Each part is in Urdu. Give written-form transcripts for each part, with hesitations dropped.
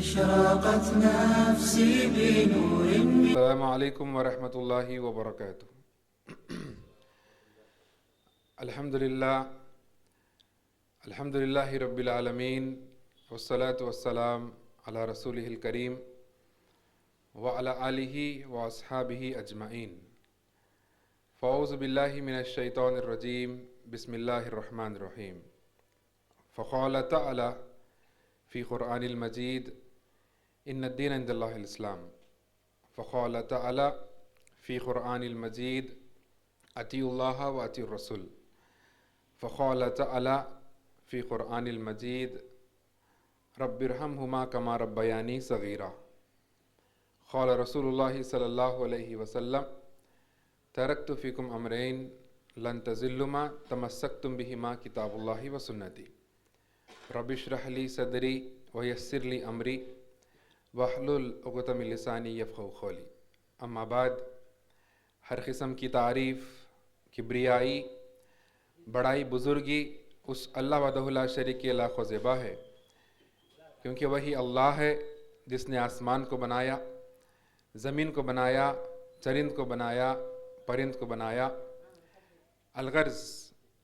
اشرقت نفسي بنور السلام علیکم ورحمۃ اللہ وبرکاتہ۔ الحمدللہ رب العالمین والصلاة والسلام علی رسولہ الکریم وعلی آلہ واصحابہ اجمعین۔ فاعوذ باللہ من الشیطان الرجیم، بسم اللہ الرحمن الرحیم۔ فقال تعالی فی قرآن المجید ان الدین عند اللہ الاسلام۔ فقال تعالی فی قرآن المجید اطیعوا اللہ و اطیعوا الرسول۔ فقال تعالی فی قرآن المجید رب ارحمہما کما ربیانی صغیرا۔ قال رسول اللہ صلی اللہ علیہ وسلم ترکت فیکم امرین لن تضلوا ما تمسکتم بہما کتاب اللہ و سنتی۔ رب اشرح لی صدری ویسر لی امری واحلل عقدۃ من لسانی یفقہوا قولی۔ اما بعد، ہر قسم کی تعریف، کبریائی، بڑائی، بزرگی اس اللہ وحدہ لا شریک کے لاکھ و زیبا ہے، کیونکہ وہی اللہ ہے جس نے آسمان کو بنایا، زمین کو بنایا، چرند کو بنایا، پرند کو بنایا۔ الغرض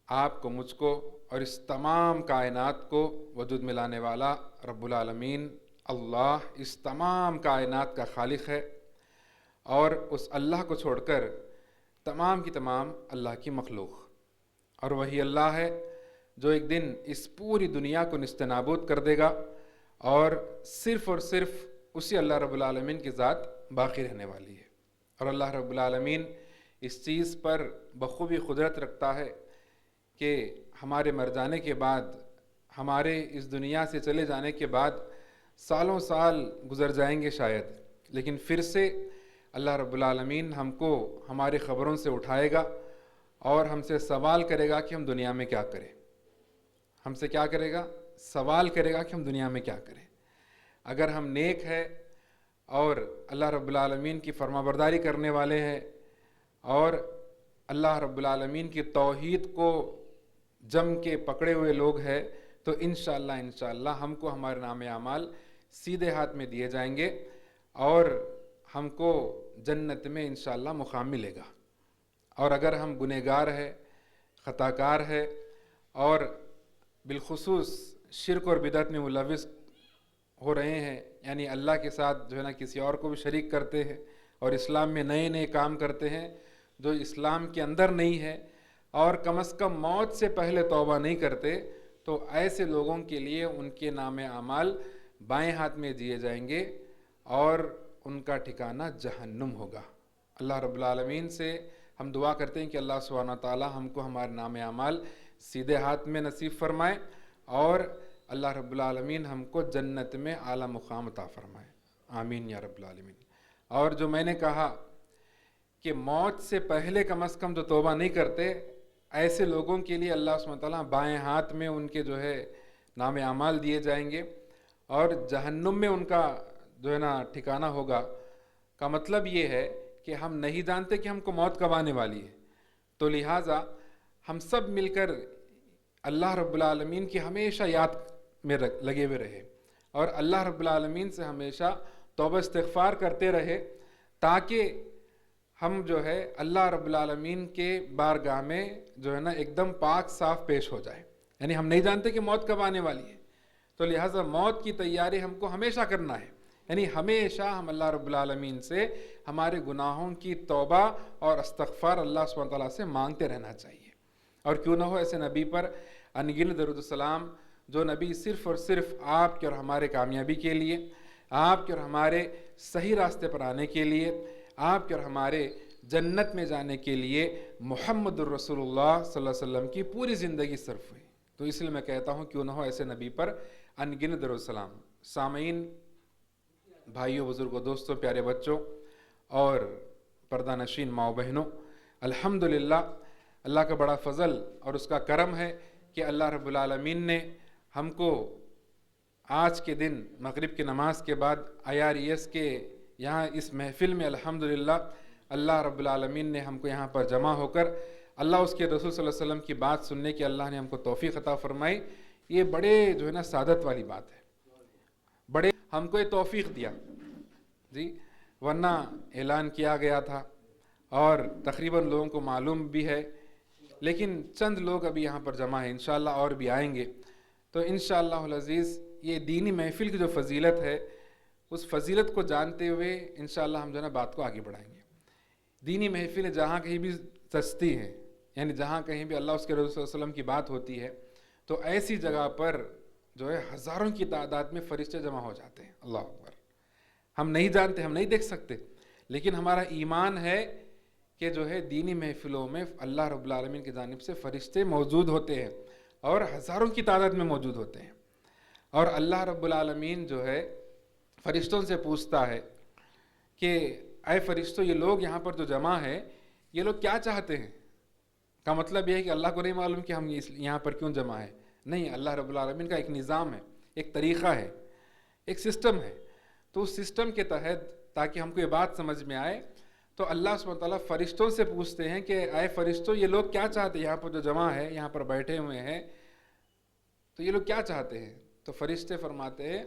آپ کو، مجھ کو اور اس تمام کائنات کو وجود میں لانے والا رب العالمین اللہ اس تمام کائنات کا خالق ہے، اور اس اللہ کو چھوڑ کر تمام کی تمام اللہ کی مخلوق۔ اور وہی اللہ ہے جو ایک دن اس پوری دنیا کو نیست نابود کر دے گا، اور صرف اسی اللہ رب العالمین کی ذات باقی رہنے والی ہے۔ اور اللہ رب العالمین اس چیز پر بخوبی قدرت رکھتا ہے کہ ہمارے مر جانے کے بعد، ہمارے اس دنیا سے چلے جانے کے بعد سالوں سال گزر جائیں گے شاید، لیکن پھر سے اللہ رب العالمین ہم کو ہماری خبروں سے اٹھائے گا اور ہم سے سوال کرے گا کہ ہم دنیا میں کیا کریں۔ ہم سے کیا کرے گا؟ سوال کرے گا کہ ہم دنیا میں کیا کریں۔ اگر ہم نیک ہیں اور اللہ رب العالمین کی فرمانبرداری کرنے والے ہیں اور اللہ رب العالمین کی توحید کو جم کے پکڑے ہوئے لوگ ہیں، تو انشاءاللہ ہم کو ہمارے نام اعمال سیدھے ہاتھ میں دیے جائیں گے اور ہم کو جنت میں انشاءاللہ مقام ملے گا۔ اور اگر ہم گنہگار ہیں، خطاکار ہیں اور بالخصوص شرک اور بدعت میں ملوث ہو رہے ہیں، یعنی اللہ کے ساتھ جو ہے نا کسی اور کو بھی شریک کرتے ہیں اور اسلام میں نئے نئے کام کرتے ہیں جو اسلام کے اندر نہیں ہے، اور کم از کم موت سے پہلے توبہ نہیں کرتے، تو ایسے لوگوں کے لیے ان کے نام اعمال بائیں ہاتھ میں دیے جائیں گے اور ان کا ٹھکانہ جہنم ہوگا۔ اللہ رب العالمین سے ہم دعا کرتے ہیں کہ اللہ سبحانہ تعالی ہم کو ہمارے نام اعمال سیدھے ہاتھ میں نصیب فرمائے، اور اللہ رب العالمین ہم کو جنت میں اعلیٰ مقام عطا فرمائے، آمین یا رب العالمین۔ اور جو میں نے کہا کہ موت سے پہلے کم از کم جو توبہ نہیں کرتے، ایسے لوگوں کے لیے اللہ سبحانہ تعالیٰ بائیں ہاتھ میں ان کے جو ہے نام اعمال دیے جائیں گے اور جہنم میں ان کا جو ہے نا ٹھکانہ ہوگا۔ کا مطلب یہ ہے کہ ہم نہیں جانتے کہ ہم کو موت کب آنے والی ہے، تو لہٰذا ہم سب مل کر اللہ رب العالمین کی ہمیشہ یاد میں لگے ہوئے رہے اور اللہ رب العالمین سے ہمیشہ توبہ استغفار کرتے رہے، تاکہ ہم جو ہے اللہ رب العالمین کے بارگاہ میں جو ہے نا ایک دم پاک صاف پیش ہو جائے۔ یعنی ہم نہیں جانتے کہ موت کب آنے والی ہے، تو لہٰذا موت کی تیاری ہم کو ہمیشہ کرنا ہے، یعنی ہمیشہ ہم اللہ رب العالمین سے ہمارے گناہوں کی توبہ اور استغفار اللہ سبحانہ تعالیٰ سے مانگتے رہنا چاہیے۔ اور کیوں نہ ہو ایسے نبی پر انگنت درود السلام، جو نبی صرف اور صرف آپ کے اور ہمارے کامیابی کے لیے، آپ کے اور ہمارے صحیح راستے پر آنے کے لیے، آپ کے اور ہمارے جنت میں جانے کے لیے محمد الرسول اللہ صلی اللہ علیہ وسلم کی پوری زندگی صرف ہوئی۔ تو اس لیے میں کہتا ہوں کیوں نہ ہو ایسے نبی پر انگنت درود السلام۔ سامعین، بھائیوں، بزرگوں، دوستوں، پیارے بچوں اور پردہ نشین ماؤں بہنوں، الحمدللہ اللہ کا بڑا فضل اور اس کا کرم ہے کہ اللہ رب العالمین نے ہم کو آج کے دن مغرب کی نماز کے بعد IRES کے یہاں اس محفل میں الحمدللہ اللہ رب العالمین نے ہم کو یہاں پر جمع ہو کر اللہ اس کے رسول صلی اللہ علیہ وسلم کی بات سننے کی اللہ نے ہم کو توفیق عطا فرمائی۔ یہ بڑے جو ہے نا سعادت والی بات ہے، بڑے ہم کو یہ توفیق دیا جی، ورنہ اعلان کیا گیا تھا اور تقریباً لوگوں کو معلوم بھی ہے، لیکن چند لوگ ابھی یہاں پر جمع ہیں، انشاءاللہ اور بھی آئیں گے. تو انشاءاللہ العزیز یہ دینی محفل کی جو فضیلت ہے اس فضیلت کو جانتے ہوئے انشاءاللہ ہم جو ہے نا بات کو آگے بڑھائیں گے. دینی محفل جہاں کہیں بھی سجتی ہیں، یعنی جہاں کہیں بھی اللہ اس کے رسول صلی اللہ علیہ وسلم کی بات ہوتی ہے، تو ایسی جگہ پر جو ہے ہزاروں کی تعداد میں فرشتے جمع ہو جاتے ہیں. اللہ اکبر. ہم نہیں جانتے، ہم نہیں دیکھ سکتے، لیکن ہمارا ایمان ہے کہ جو ہے دینی محفلوں میں اللہ رب العالمین کی جانب سے فرشتے موجود ہوتے ہیں اور ہزاروں کی تعداد میں موجود ہوتے ہیں. اور اللہ رب العالمین جو ہے فرشتوں سے پوچھتا ہے کہ اے فرشتوں، یہ لوگ یہاں پر جو جمع ہے یہ لوگ کیا چاہتے ہیں؟ کا مطلب یہ ہے کہ اللہ کو نہیں معلوم کہ ہم یہاں پر کیوں جمع ہیں. نہیں، اللہ رب العالمین کا ایک نظام ہے، ایک طریقہ ہے، ایک سسٹم ہے. تو اس سسٹم کے تحت تاکہ ہم کو یہ بات سمجھ میں آئے تو اللہ سبحانہ وتعالیٰ فرشتوں سے پوچھتے ہیں کہ اے فرشتوں، یہ لوگ کیا چاہتے ہیں؟ یہاں پر جو جمع ہے، یہاں پر بیٹھے ہوئے ہیں، تو یہ لوگ کیا چاہتے ہیں؟ تو فرشتے فرماتے ہیں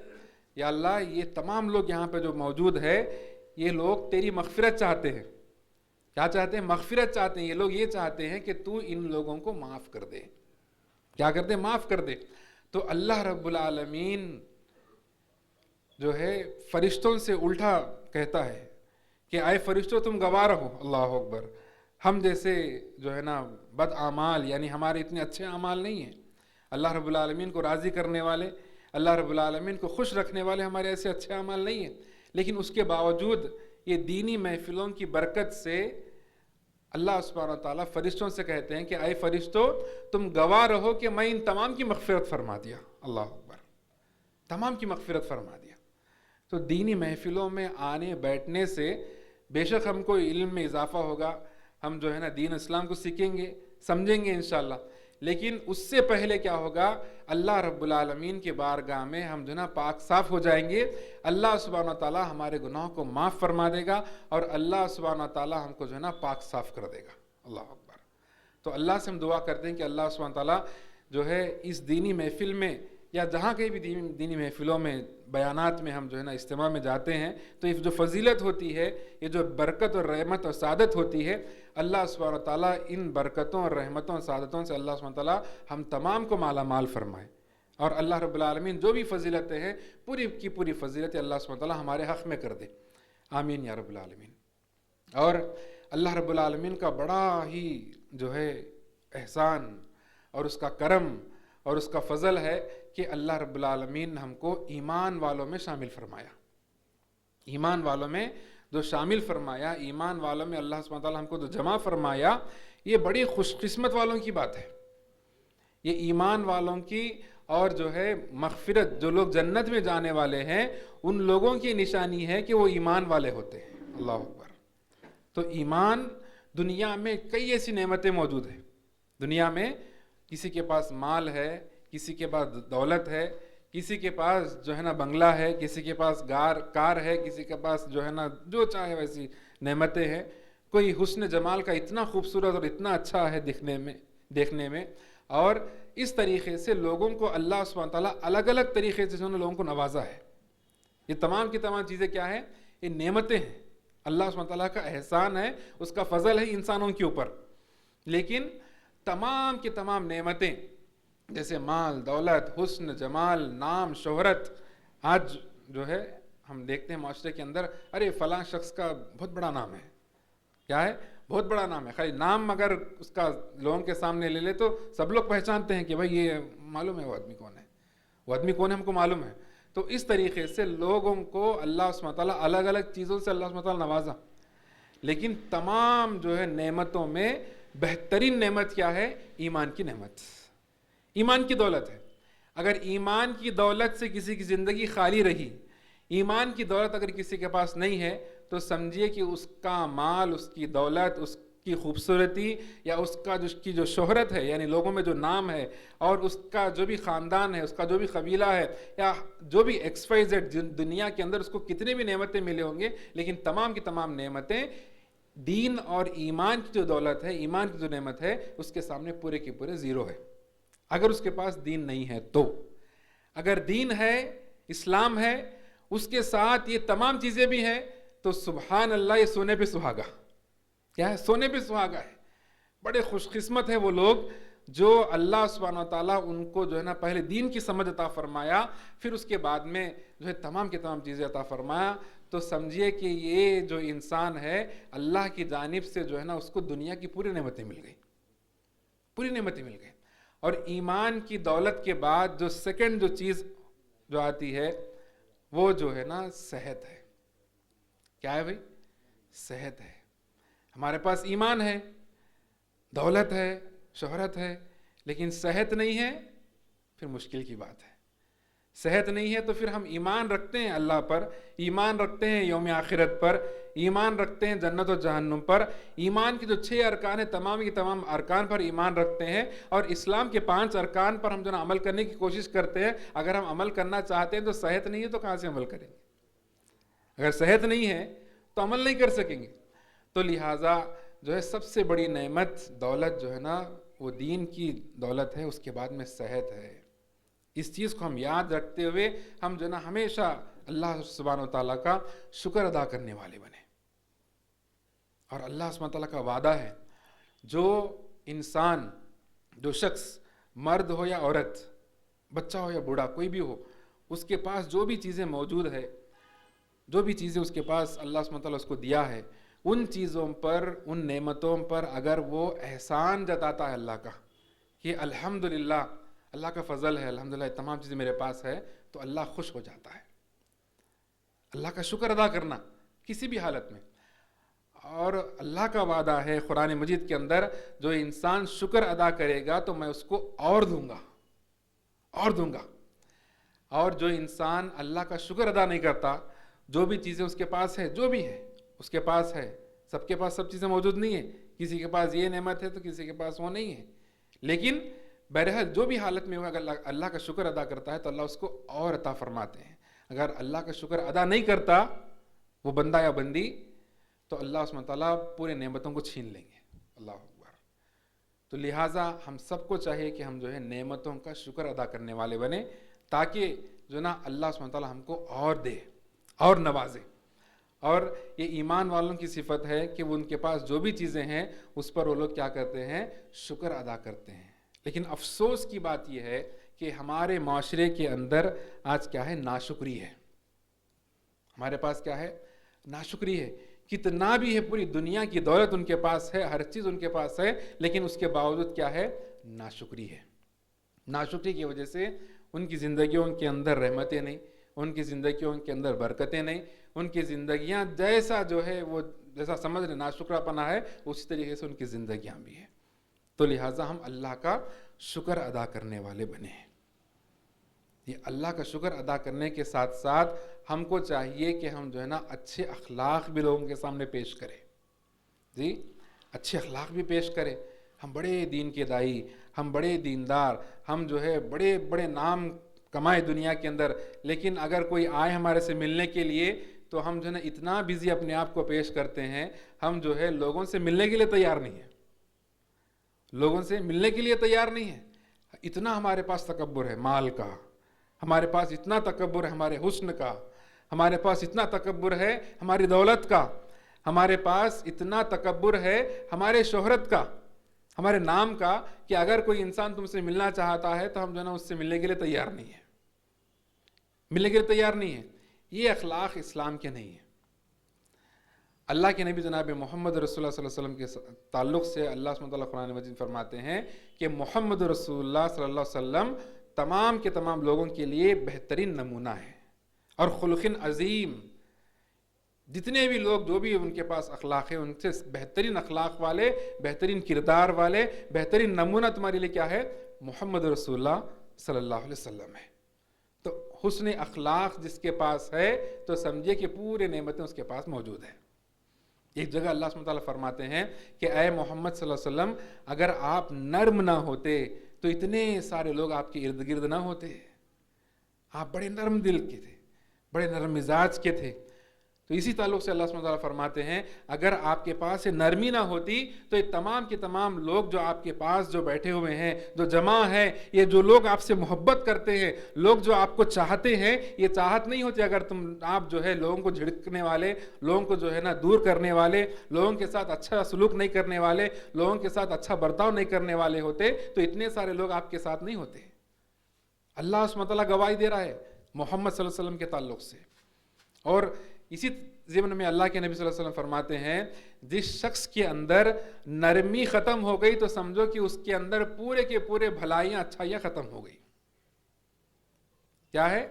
یا اللہ، یہ تمام لوگ یہاں پہ جو موجود ہے یہ لوگ تیری مغفرت چاہتے ہیں. کیا چاہتے ہیں؟ مغفرت چاہتے ہیں. یہ لوگ یہ چاہتے ہیں کہ تو ان لوگوں کو معاف کر دے. کیا کر دے؟ معاف کر دے. تو اللہ رب العالمین جو ہے فرشتوں سے الٹا کہتا ہے کہ اے فرشتوں، تم گواہ رہو. اللہ اکبر. ہم جیسے جو ہے نا بد اعمال، یعنی ہمارے اتنے اچھے اعمال نہیں ہیں، اللہ رب العالمین کو راضی کرنے والے، اللہ رب العالمین کو خوش رکھنے والے ہمارے ایسے اچھے اعمال نہیں ہیں، لیکن اس کے باوجود یہ دینی محفلوں کی برکت سے اللہ سبحانہ تعالیٰ فرشتوں سے کہتے ہیں کہ اے فرشتوں، تم گواہ رہو کہ میں ان تمام کی مغفرت فرما دیا. اللہ اکبر. تمام کی مغفرت فرما دیا. تو دینی محفلوں میں آنے بیٹھنے سے بے شک ہم کو علم میں اضافہ ہوگا، ہم جو ہے نا دین اسلام کو سیکھیں گے، سمجھیں گے انشاءاللہ. لیکن اس سے پہلے کیا ہوگا؟ اللہ رب العالمین کے بارگاہ میں ہم جو ہے نا پاک صاف ہو جائیں گے. اللہ سبحانہ تعالیٰ ہمارے گناہوں کو معاف فرما دے گا اور اللہ سبحانہ تعالیٰ ہم کو جو ہے نا پاک صاف کر دے گا. اللہ اکبر. تو اللہ سے ہم دعا کرتے ہیں کہ اللہ سبحانہ تعالیٰ جو ہے اس دینی محفل میں یا جہاں کہیں بھی دینی محفلوں میں بیانات میں ہم جو ہے نا اجتماع میں جاتے ہیں تو یہ جو فضیلت ہوتی ہے، یہ جو برکت اور رحمت اور سعادت ہوتی ہے، اللہ سبحانہ تعالیٰ ان برکتوں اور رحمتوں اور سعادتوں سے اللہ سبحانہ تعالیٰ ہم تمام کو مالا مال فرمائے. اور اللہ رب العالمین جو بھی فضیلتیں ہیں پوری کی پوری فضیلتیں اللہ سبحانہ تعالیٰ ہمارے حق میں کر دے. آمین یا رب العالمین. اور اللہ رب العالمین کا بڑا ہی جو ہے احسان اور اس کا کرم اور اس کا فضل ہے کہ اللہ رب العالمین نے ہم کو ایمان والوں میں شامل فرمایا. ایمان والوں میں جو شامل فرمایا، ایمان والوں میں اللہ سبحانہ تعالیٰ ہم کو جو جمع فرمایا، یہ بڑی خوش قسمت والوں کی بات ہے. یہ ایمان والوں کی اور جو ہے مغفرت، جو لوگ جنت میں جانے والے ہیں ان لوگوں کی نشانی ہے کہ وہ ایمان والے ہوتے ہیں. اللہ اکبر. تو ایمان، دنیا میں کئی ایسی نعمتیں موجود ہیں. دنیا میں کسی کے پاس مال ہے، کسی کے پاس دولت ہے، کسی کے پاس جو ہے نا بنگلہ ہے، کسی کے پاس کار ہے، کسی کے پاس جو ہے نا جو چاہے ویسی نعمتیں ہیں. کوئی حسن جمال کا اتنا خوبصورت اور اتنا اچھا ہے دیکھنے میں. اور اس طریقے سے لوگوں کو اللہ سبحانہ تعالیٰ الگ الگ طریقے سے انہوں نے لوگوں کو نوازا ہے. یہ تمام کی تمام چیزیں کیا ہیں؟ یہ نعمتیں ہیں. اللہ سبحانہ تعالیٰ کا احسان ہے، اس کا فضل ہے انسانوں کے اوپر. لیکن تمام کی تمام نعمتیں جیسے مال، دولت، حسن، جمال، نام، شہرت، آج جو ہے ہم دیکھتے ہیں معاشرے کے اندر، ارے فلاں شخص کا بہت بڑا نام ہے. کیا ہے؟ بہت بڑا نام ہے. خالی نام اگر اس کا لوگوں کے سامنے لے لے تو سب لوگ پہچانتے ہیں کہ بھائی یہ معلوم ہے وہ آدمی کون ہے، وہ آدمی کون ہے ہم کو معلوم ہے. تو اس طریقے سے لوگوں کو اللہ سبحانہ تعالیٰ الگ الگ چیزوں سے اللہ سبحانہ تعالیٰ نوازا. لیکن تمام جو ہے نعمتوں میں بہترین نعمت کیا ہے؟ ایمان کی نعمت، ایمان کی دولت ہے. اگر ایمان کی دولت سے کسی کی زندگی خالی رہی، ایمان کی دولت اگر کسی کے پاس نہیں ہے تو سمجھیے کہ اس کا مال، اس کی دولت، اس کی خوبصورتی یا اس کی جو شہرت ہے، یعنی لوگوں میں جو نام ہے، اور اس کا جو بھی خاندان ہے، اس کا جو بھی قبیلہ ہے، یا جو بھی XYZ دنیا کے اندر اس کو کتنے بھی نعمتیں ملے ہوں گے، لیکن تمام کی تمام نعمتیں دین اور ایمان کی جو دولت ہے، ایمان کی جو نعمت ہے، اس کے سامنے پورے کے پورے زیرو ہے. اگر اس کے پاس دین نہیں ہے تو. اگر دین ہے، اسلام ہے، اس کے ساتھ یہ تمام چیزیں بھی ہیں، تو سبحان اللہ یہ سونے پہ سہاگا. کیا ہے؟ سونے پہ سہاگا ہے. بڑے خوش قسمت ہے وہ لوگ جو اللہ سبحانہ و تعالیٰ ان کو جو ہے نا پہلے دین کی سمجھ عطا فرمایا، پھر اس کے بعد میں جو ہے تمام کی تمام چیزیں عطا فرمایا. تو سمجھیے کہ یہ جو انسان ہے اللہ کی جانب سے جو ہے نا اس کو دنیا کی پوری نعمتیں مل گئی، پوری نعمتیں مل گئی. اور ایمان کی دولت کے بعد جو سیکنڈ جو چیز جو آتی ہے وہ جو ہے نا صحت ہے. کیا ہے بھائی؟ صحت ہے. ہمارے پاس ایمان ہے، دولت ہے، شہرت ہے، لیکن صحت نہیں ہے، پھر مشکل کی بات ہے. صحت نہیں ہے تو پھر ہم ایمان رکھتے ہیں اللہ پر، ایمان رکھتے ہیں یوم آخرت پر، ایمان رکھتے ہیں جنت و جہنم پر. ایمان کی جو 6 ارکان ہیں تمام کی تمام ارکان پر ایمان رکھتے ہیں، اور اسلام کے 5 ارکان پر ہم جو نا عمل کرنے کی کوشش کرتے ہیں. اگر ہم عمل کرنا چاہتے ہیں تو صحت نہیں ہے تو کہاں سے عمل کریں گے؟ اگر صحت نہیں ہے تو عمل نہیں کر سکیں گے. تو لہٰذا جو ہے سب سے بڑی نعمت دولت جو ہے نا وہ دین کی دولت ہے، اس کے بعد میں صحت ہے. اس چیز کو ہم یاد رکھتے ہوئے ہم جو ہے نا ہمیشہ اللہ سبحانہ و تعالیٰ کا شکر ادا کرنے والے بنے. اور اللہ سبحانہ و تعالیٰ کا وعدہ ہے، جو انسان، جو شخص مرد ہو یا عورت، بچہ ہو یا بوڑھا، کوئی بھی ہو، اس کے پاس جو بھی چیزیں موجود ہے، جو بھی چیزیں اس کے پاس اللہ سبحانہ و تعالیٰ اس کو دیا ہے، ان چیزوں پر، ان نعمتوں پر اگر وہ احسان جتاتا ہے اللہ کا کہ الحمدللہ اللہ کا فضل ہے، الحمدللہ تمام چیزیں میرے پاس ہے، تو اللہ خوش ہو جاتا ہے. اللہ کا شکر ادا کرنا کسی بھی حالت میں. اور اللہ کا وعدہ ہے قرآن مجید کے اندر، جو انسان شکر ادا کرے گا تو میں اس کو اور دوں گا، اور دوں گا. اور جو انسان اللہ کا شکر ادا نہیں کرتا، جو بھی چیزیں اس کے پاس ہے، جو بھی ہے اس کے پاس ہے، سب کے پاس سب چیزیں موجود نہیں ہیں، کسی کے پاس یہ نعمت ہے تو کسی کے پاس وہ نہیں ہے، لیکن بہرحال جو بھی حالت میں ہو اگر اللہ کا شکر ادا کرتا ہے تو اللہ اس کو اور عطا فرماتے ہیں. اگر اللہ کا شکر ادا نہیں کرتا وہ بندہ یا بندی، تو اللہ سبحانہ تعالیٰ پورے نعمتوں کو چھین لیں گے. اللہ اکبر. تو لہٰذا ہم سب کو چاہیے کہ ہم جو ہے نعمتوں کا شکر ادا کرنے والے بنیں، تاکہ جو نا اللہ سبحانہ تعالیٰ ہم کو اور دے اور نوازے. اور یہ ایمان والوں کی صفت ہے کہ وہ ان کے پاس جو بھی چیزیں ہیں اس پر وہ لوگ کیا کرتے ہیں؟ شکر ادا کرتے ہیں. لیکن افسوس کی بات یہ ہے کہ ہمارے معاشرے کے اندر آج کیا ہے؟ ناشکری ہے. ہمارے پاس کیا ہے؟ ناشکری ہے. کتنا بھی ہے، پوری دنیا کی دولت ان کے پاس ہے، ہر چیز ان کے پاس ہے، لیکن اس کے باوجود کیا ہے؟ ناشکری ہے. ناشکری کی وجہ سے ان کی زندگیوں کے اندر رحمتیں نہیں، ان کی زندگیوں کے اندر برکتیں نہیں، ان کی زندگیاں جیسا جو ہے وہ جیسا سمجھ رہے ناشکرا پنا ہے، اسی طریقے سے ان کی زندگیاں بھی ہیں. تو لہٰذا ہم اللہ کا شکر ادا کرنے والے بنے ہیں. یہ اللہ کا شکر ادا کرنے کے ساتھ ساتھ ہم کو چاہیے کہ ہم جو ہے نا اچھے اخلاق بھی لوگوں کے سامنے پیش کریں. جی، اچھے اخلاق بھی پیش کریں. ہم بڑے دین کے دائی، ہم بڑے دیندار، ہم جو ہے بڑے بڑے نام کمائے دنیا کے اندر، لیکن اگر کوئی آئے ہمارے سے ملنے کے لیے تو ہم جو ہے نا اتنا بزی اپنے آپ کو پیش کرتے ہیں، ہم جو ہے لوگوں سے ملنے کے لیے تیار نہیں ہیں، لوگوں سے ملنے کے لیے تیار نہیں ہیں. اتنا ہمارے پاس تکبر ہے مال کا، ہمارے پاس اتنا تکبر ہے ہمارے حسن کا، ہمارے پاس اتنا تکبر ہے ہماری دولت کا، ہمارے پاس اتنا تکبر ہے ہمارے شہرت کا، ہمارے نام کا، کہ اگر کوئی انسان تم سے ملنا چاہتا ہے تو ہم جو ہے نا اس سے ملنے کے لیے تیار نہیں ہیں، ملنے کے لیے تیار نہیں ہیں. یہ اخلاق اسلام کے نہیں ہیں. اللہ کے نبی جناب محمد رسول اللہ صلی اللہ علیہ وسلم کے تعلق سے اللہ سبحانہ وتعالیٰ قرآن مجید فرماتے ہیں کہ محمد رسول اللہ صلی اللہ علیہ وسلم تمام کے تمام لوگوں کے لیے بہترین نمونہ ہے اور خلق عظیم. جتنے بھی لوگ جو بھی ان کے پاس اخلاق ہے، ان سے بہترین اخلاق والے، بہترین کردار والے، بہترین نمونہ تمہارے لیے کیا ہے؟ محمد رسول اللہ صلی اللہ علیہ وسلم ہے. تو حسن اخلاق جس کے پاس ہے تو سمجھے کہ پورے نعمتیں اس کے پاس موجود ہیں. ایک جگہ اللہ سبحانہ وتعالیٰ فرماتے ہیں کہ اے محمد صلی اللہ علیہ وسلم، اگر آپ نرم نہ ہوتے تو اتنے سارے لوگ آپ کے ارد گرد نہ ہوتے. آپ بڑے نرم دل کے تھے، بڑے نرم مزاج کے تھے. تو اسی تعلق سے اللہ سبحانہ وتعالیٰ فرماتے ہیں اگر آپ کے پاس نرمی نہ ہوتی تو یہ تمام کے تمام لوگ جو آپ کے پاس جو بیٹھے ہوئے ہیں، جو جمع ہیں، یہ جو لوگ آپ سے محبت کرتے ہیں، لوگ جو آپ کو چاہتے ہیں، یہ چاہت نہیں ہوتی اگر آپ جو ہے لوگوں کو جھڑکنے والے، لوگوں کو جو ہے نا دور کرنے والے، لوگوں کے ساتھ اچھا سلوک نہیں کرنے والے، لوگوں کے ساتھ اچھا برتاؤ نہیں کرنے والے ہوتے تو اتنے سارے لوگ آپ کے ساتھ نہیں ہوتے۔ اللہ سبحانہ وتعالیٰ گواہی دے رہا ہے محمد صلی اللہ علیہ وسلم کے تعلق سے۔ اور اسی ضمن میں اللہ کے نبی صلی اللہ علیہ وسلم فرماتے ہیں جس شخص کے اندر نرمی ختم ہو گئی تو سمجھو کہ اس کے اندر پورے کے پورے بھلائیاں اچھائیاں ختم ہو گئی۔ کیا ہے؟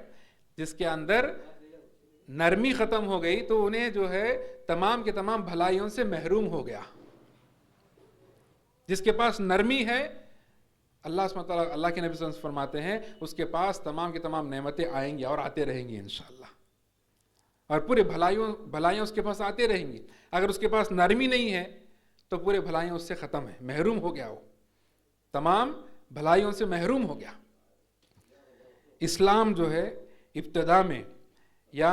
جس کے اندر نرمی ختم ہو گئی تو انہیں جو ہے تمام کے تمام بھلائیوں سے محروم ہو گیا۔ جس کے پاس نرمی ہے، اللہ سبحانہ وتعالیٰ اللہ کے نبی صلی اللہ علیہ وسلم فرماتے ہیں اس کے پاس تمام کی تمام نعمتیں آئیں گی اور آتے رہیں گی انشاءاللہ، اور پورے بھلائیاں اس کے پاس آتے رہیں گی۔ اگر اس کے پاس نرمی نہیں ہے تو پورے بھلائیاں اس سے ختم ہیں، محروم ہو گیا، وہ تمام بھلائیوں سے محروم ہو گیا۔ اسلام جو ہے ابتدا میں یا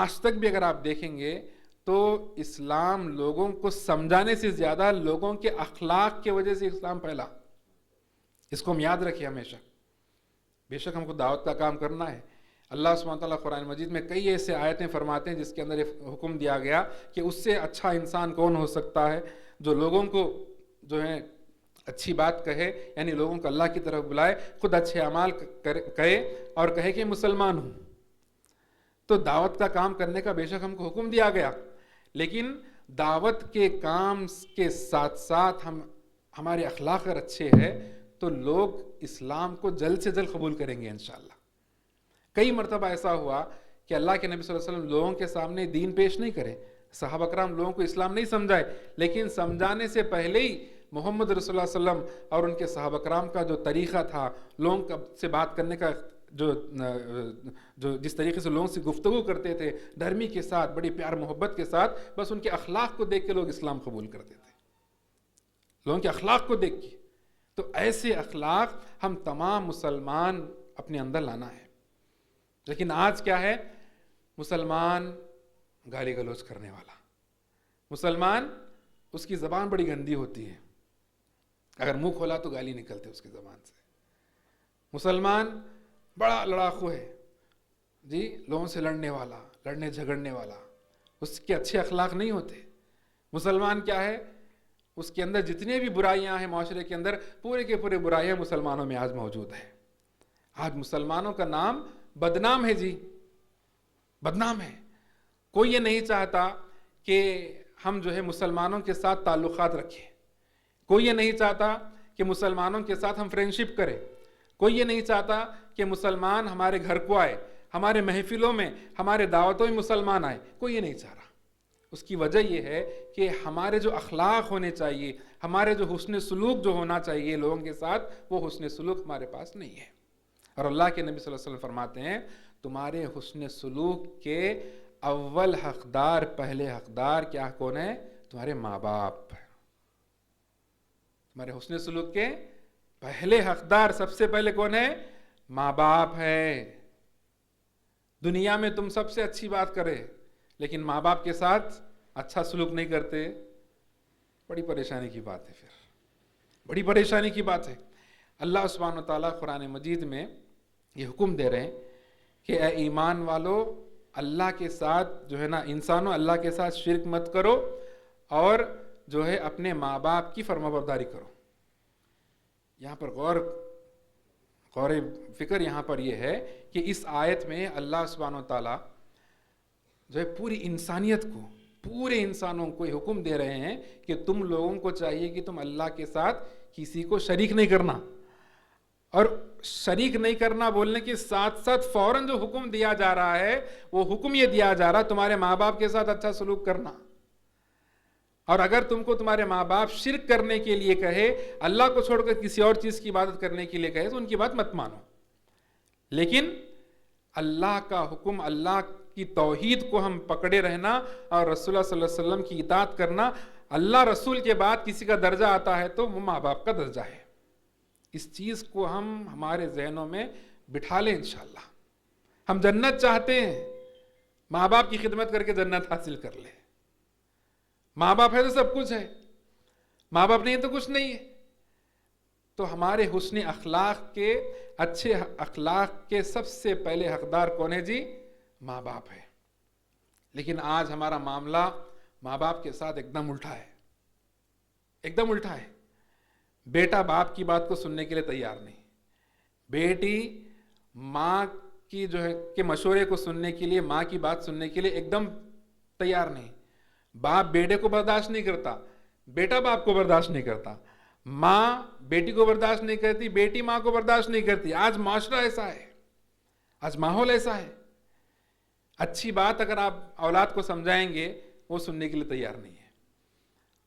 آج تک بھی اگر آپ دیکھیں گے تو اسلام لوگوں کو سمجھانے سے زیادہ لوگوں کے اخلاق کی وجہ سے اسلام پھیلا۔ اس کو ہم یاد رکھیں ہمیشہ۔ بے شک ہم کو دعوت کا کام کرنا ہے۔ اللہ سبحانہ وتعالیٰ قرآن مجید میں کئی ایسے آیتیں فرماتے ہیں جس کے اندر حکم دیا گیا کہ اس سے اچھا انسان کون ہو سکتا ہے جو لوگوں کو جو ہے اچھی بات کہے، یعنی لوگوں کو اللہ کی طرف بلائے، خود اچھے اعمال کہے اور کہے کہ مسلمان ہوں۔ تو دعوت کا کام کرنے کا بے شک ہم کو حکم دیا گیا، لیکن دعوت کے کام کے ساتھ ساتھ ہمارے اخلاق اگر اچھے ہیں تو لوگ اسلام کو جلد سے جلد قبول کریں گے انشاءاللہ۔ کئی مرتبہ ایسا ہوا کہ اللہ کے نبی صلی اللہ علیہ وسلم لوگوں کے سامنے دین پیش نہیں کرے، صحابہ کرام لوگوں کو اسلام نہیں سمجھائے، لیکن سمجھانے سے پہلے ہی محمد رسول اللہ صلی اللہ علیہ وسلم اور ان کے صحابہ کرام کا جو طریقہ تھا، لوگوں سے بات کرنے کا جو جس طریقے سے لوگوں سے گفتگو کرتے تھے، نرمی کے ساتھ، بڑی پیار محبت کے ساتھ، بس ان کے اخلاق کو دیکھ کے لوگ اسلام قبول کرتے تھے، لوگوں کے اخلاق کو دیکھ کے۔ تو ایسے اخلاق ہم تمام مسلمان اپنے اندر لانا ہے۔ لیکن آج کیا ہے؟ مسلمان گالی گلوچ کرنے والا، مسلمان اس کی زبان بڑی گندی ہوتی ہے، اگر منہ کھولا تو گالی نکلتے اس کی زبان سے۔ مسلمان بڑا لڑاکو ہے جی، لوگوں سے لڑنے والا، لڑنے جھگڑنے والا، اس کے اچھے اخلاق نہیں ہوتے۔ مسلمان کیا ہے؟ اس کے اندر جتنے بھی برائیاں ہیں معاشرے کے اندر، پورے کے پورے برائیاں مسلمانوں میں آج موجود ہیں۔ آج مسلمانوں کا نام بدنام ہے جی، بدنام ہے۔ کوئی یہ نہیں چاہتا کہ ہم جو ہے مسلمانوں کے ساتھ تعلقات رکھیں، کوئی یہ نہیں چاہتا کہ مسلمانوں کے ساتھ ہم فرینڈشپ کریں، کوئی یہ نہیں چاہتا کہ مسلمان ہمارے گھر کو آئے، ہمارے محفلوں میں، ہمارے دعوتوں میں مسلمان آئے، کوئی یہ نہیں چاہ رہا۔ اس کی وجہ یہ ہے کہ ہمارے جو اخلاق ہونے چاہیے، ہمارے جو حسن سلوک جو ہونا چاہیے لوگوں کے ساتھ، وہ حسن سلوک ہمارے پاس نہیں ہے۔ اور اللہ کے نبی صلی اللہ علیہ وسلم فرماتے ہیں تمہارے حسن سلوک کے اول حقدار، پہلے حقدار کیا کون ہے؟ تمہارے ماں باپ۔ تمہارے حسن سلوک کے پہلے حقدار سب سے پہلے کون ہے؟ ماں باپ ہے۔ دنیا میں تم سب سے اچھی بات کرے لیکن ماں باپ کے ساتھ اچھا سلوک نہیں کرتے، بڑی پریشانی کی بات ہے، پھر بڑی پریشانی کی بات ہے۔ اللہ سبحانہ وتعالیٰ قرآن مجید میں یہ حکم دے رہے ہیں کہ اے ایمان والو، اللہ کے ساتھ جو ہے نا انسانوں، اللہ کے ساتھ شرک مت کرو اور جو ہے اپنے ماں باپ کی فرمانبرداری کرو۔ یہاں پر غور فکر یہاں پر یہ ہے کہ اس آیت میں اللہ سبحانہ وتعالیٰ جو ہے پوری انسانیت کو، پورے انسانوں کو یہ حکم دے رہے ہیں کہ تم لوگوں کو چاہیے کہ تم اللہ کے ساتھ کسی کو شریک نہیں کرنا، اور شریک نہیں کرنا بولنے کے ساتھ ساتھ فوراً جو حکم دیا جا رہا ہے وہ حکم یہ دیا جا رہا ہے تمہارے ماں باپ کے ساتھ اچھا سلوک کرنا۔ اور اگر تم کو تمہارے ماں باپ شرک کرنے کے لیے کہے، اللہ کو چھوڑ کر کسی اور چیز کی عبادت کرنے کے لیے کہے تو ان کی بات مت مانو، لیکن اللہ کا حکم، اللہ کی توحید کو ہم پکڑے رہنا اور رسول اللہ صلی اللہ علیہ وسلم کی اطاعت کرنا۔ اللہ رسول کے بعد کسی کا درجہ آتا ہے تو وہ ماں باپ کا درجہ ہے۔ اس چیز کو ہم ہمارے ذہنوں میں بٹھا لیں انشاءاللہ۔ ہم جنت چاہتے ہیں ماں باپ کی خدمت کر کے جنت حاصل کر لے. ماں باپ ہے تو سب کچھ ہے، ماں باپ نہیں ہے تو کچھ نہیں ہے. تو ہمارے حسن اخلاق کے، اچھے اخلاق کے سب سے پہلے حقدار کون ہے جی؟ ماں باپ ہے. لیکن آج ہمارا معاملہ ماں باپ کے ساتھ ایک دم الٹا ہے، ایک دم الٹا ہے. بیٹا باپ کی بات کو سننے کے لیے تیار نہیں، بیٹی ماں کی جو ہے کہ مشورے کو سننے کے لیے، ماں کی بات سننے کے لیے ایک دم تیار نہیں. باپ بیٹے کو برداشت نہیں کرتا، بیٹا باپ کو برداشت نہیں کرتا، ماں بیٹی کو برداشت نہیں کرتی، بیٹی ماں کو برداشت نہیں کرتی. آج معاشرہ ایسا ہے، آج ماحول ایسا ہے. اچھی بات اگر آپ اولاد کو سمجھائیں گے وہ سننے کے لیے تیار نہیں ہے.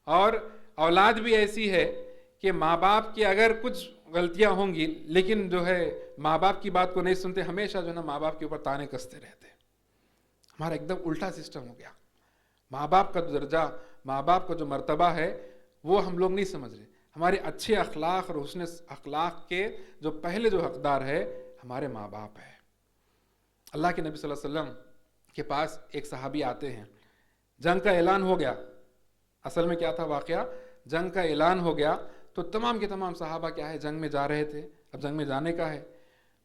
اور اولاد بھی ایسی ہے کہ ماں باپ کی اگر کچھ غلطیاں ہوں گی لیکن جو ہے ماں باپ کی بات کو نہیں سنتے، ہمیشہ جو ہے نا ماں باپ کے اوپر تانے کستے رہتے. ہمارا ایک دم الٹا سسٹم ہو گیا. ماں باپ کا جو درجہ، ماں باپ کا جو مرتبہ ہے وہ ہم لوگ نہیں سمجھ رہے. ہمارے اچھے اخلاق اور حسن اخلاق کے جو پہلے جو حقدار ہے ہمارے ماں باپ ہے. اللہ کے نبی صلی اللہ علیہ وسلم کے پاس ایک صحابی آتے ہیں، جنگ کا اعلان ہو گیا. اصل میں کیا تھا واقعہ؟ جنگ کا اعلان ہو گیا تو تمام کے تمام صحابہ کیا ہے جنگ میں جا رہے تھے. اب جنگ میں جانے کا ہے